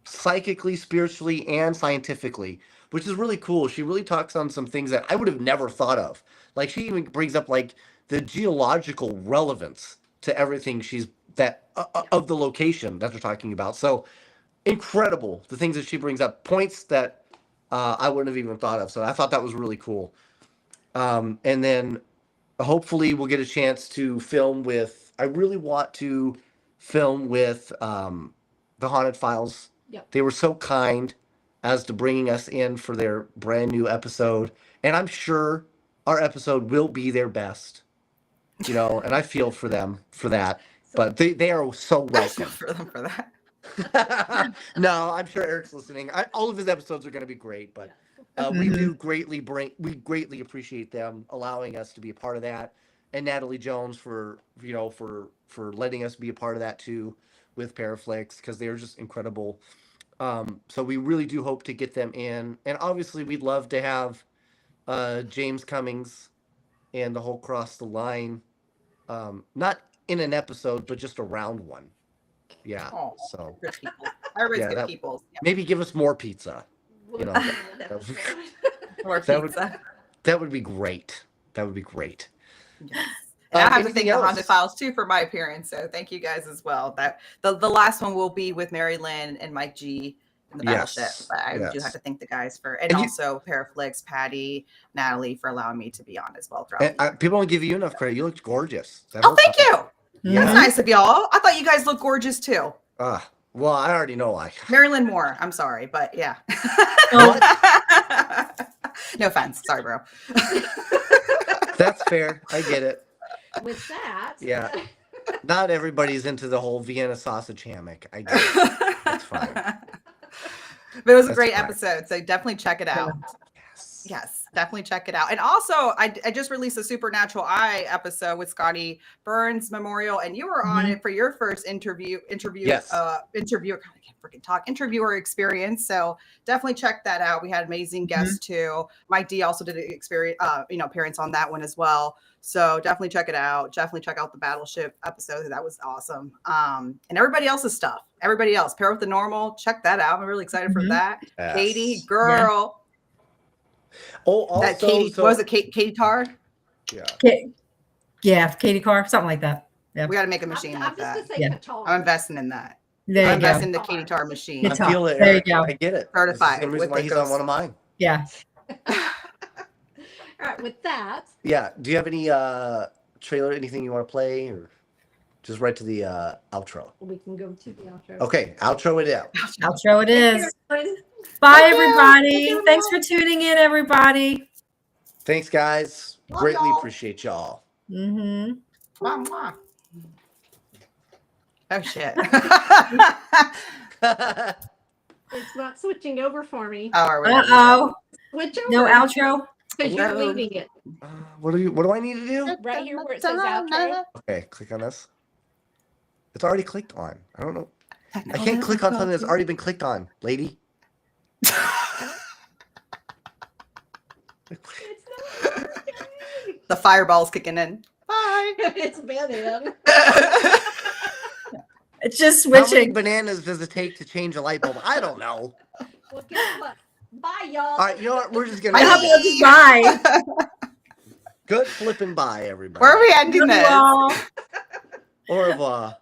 psychically, spiritually, and scientifically, which is really cool. She really talks on some things that I would have never thought of. Like she even brings up like the geological relevance to everything of the location that they're talking about. So incredible, the things that she brings up, points that I wouldn't have even thought of. So I thought that was really cool. And then hopefully we'll get a chance to film with, I really want to film with the Haunted Files. Yep. They were so kind as to bringing us in for their brand new episode. And I'm sure our episode will be their best, and I feel for them for that. But they are so I feel welcome. for them for that. No, I'm sure Eric's listening. All of his episodes are going to be great, but We do greatly appreciate them allowing us to be a part of that, and Natalie Jones for letting us be a part of that too with Paraflix, because they're just incredible. So we really do hope to get them in, and obviously we'd love to have James Cummings and the whole Cross the Line, not in an episode, but just around one. Yeah. Oh, So good people. Everybody's Yeah, good that- people. Yeah. maybe give us more pizza. We'll You know, do that- that. More that would- pizza. That would be great. That would be great. Yes. And I have to anything thank the else? Haunted Files too for my appearance. So thank you guys as well. That the last one will be with MaryLynn and Mike G in the battleship. Yes, But I do yes. have to thank the guys for, and And you- also Paraflix, Patty, Natalie for allowing me to be on as well throughout. And people don't give you enough credit. You looked gorgeous. That Oh, whole thank time. you. Yeah. That's nice of y'all. I thought you guys looked gorgeous too. Well, I already know why. MaryLynn Moore. I'm sorry, but yeah. What? No offense. Sorry, bro. That's fair. I get it. With that, Yeah. Not everybody's into the whole Vienna sausage hammock. I get it. That's fine. But it was a That's great fine. episode, so definitely check it out. Yes. Yes, definitely check it out. And also, I just released a Supernatural Eye episode with Scotty Burns Memorial, and you were on it for your first interviewer. God, I can't freaking talk. Interviewer experience. So definitely check that out. We had amazing guests too. Mike D also did an experience, appearance on that one as well. So definitely check it out. Definitely check out the Battleship episode. That was awesome. And everybody else's stuff. Everybody else, Pair with the Normal. Check that out. I'm really excited for that. Yes. Katie, girl. Oh, also, That Katie, what was it? Katie Tar? Yeah. Katie Carr, something like that. We got to make a machine I'm like just that. gonna say Yeah. Qatar. I'm investing in that. There I'm you go. investing in the Katie Tar machine. Good I talk. feel it. There you Eric. go. I get it. Certified That's the same reason with why the he's on ghost. one of mine. Yeah. All right, with that, Yeah. Do you have any trailer, anything you want to play, or just right to the outro? we can go to the outro. Okay, outro it out. Outro it Thank is. you, everyone. Bye, Thank you. everybody. Thank you, Thanks for tuning in, everybody. Thanks, guys. Love Greatly y'all. appreciate y'all. Mm-hmm. Mwah, mwah. Oh shit. It's not switching over for me. Or whatever. Uh-oh. Switch over. No outro? Because you're No. leading it. What do I need to do? Right here where it says outro. Okay, click on this. It's already clicked on. I don't know. I can't click on something that's already been clicked on, lady. It's not working. The fireball's kicking in. Bye. It's been in. It's just How many switching. bananas does it take to change a light bulb? I don't know. Well, guess what? Bye, y'all. All right, you know what? We're just Bye. gonna Bye. good flipping by, everybody. Where are we ending Love you this? all. Au revoir.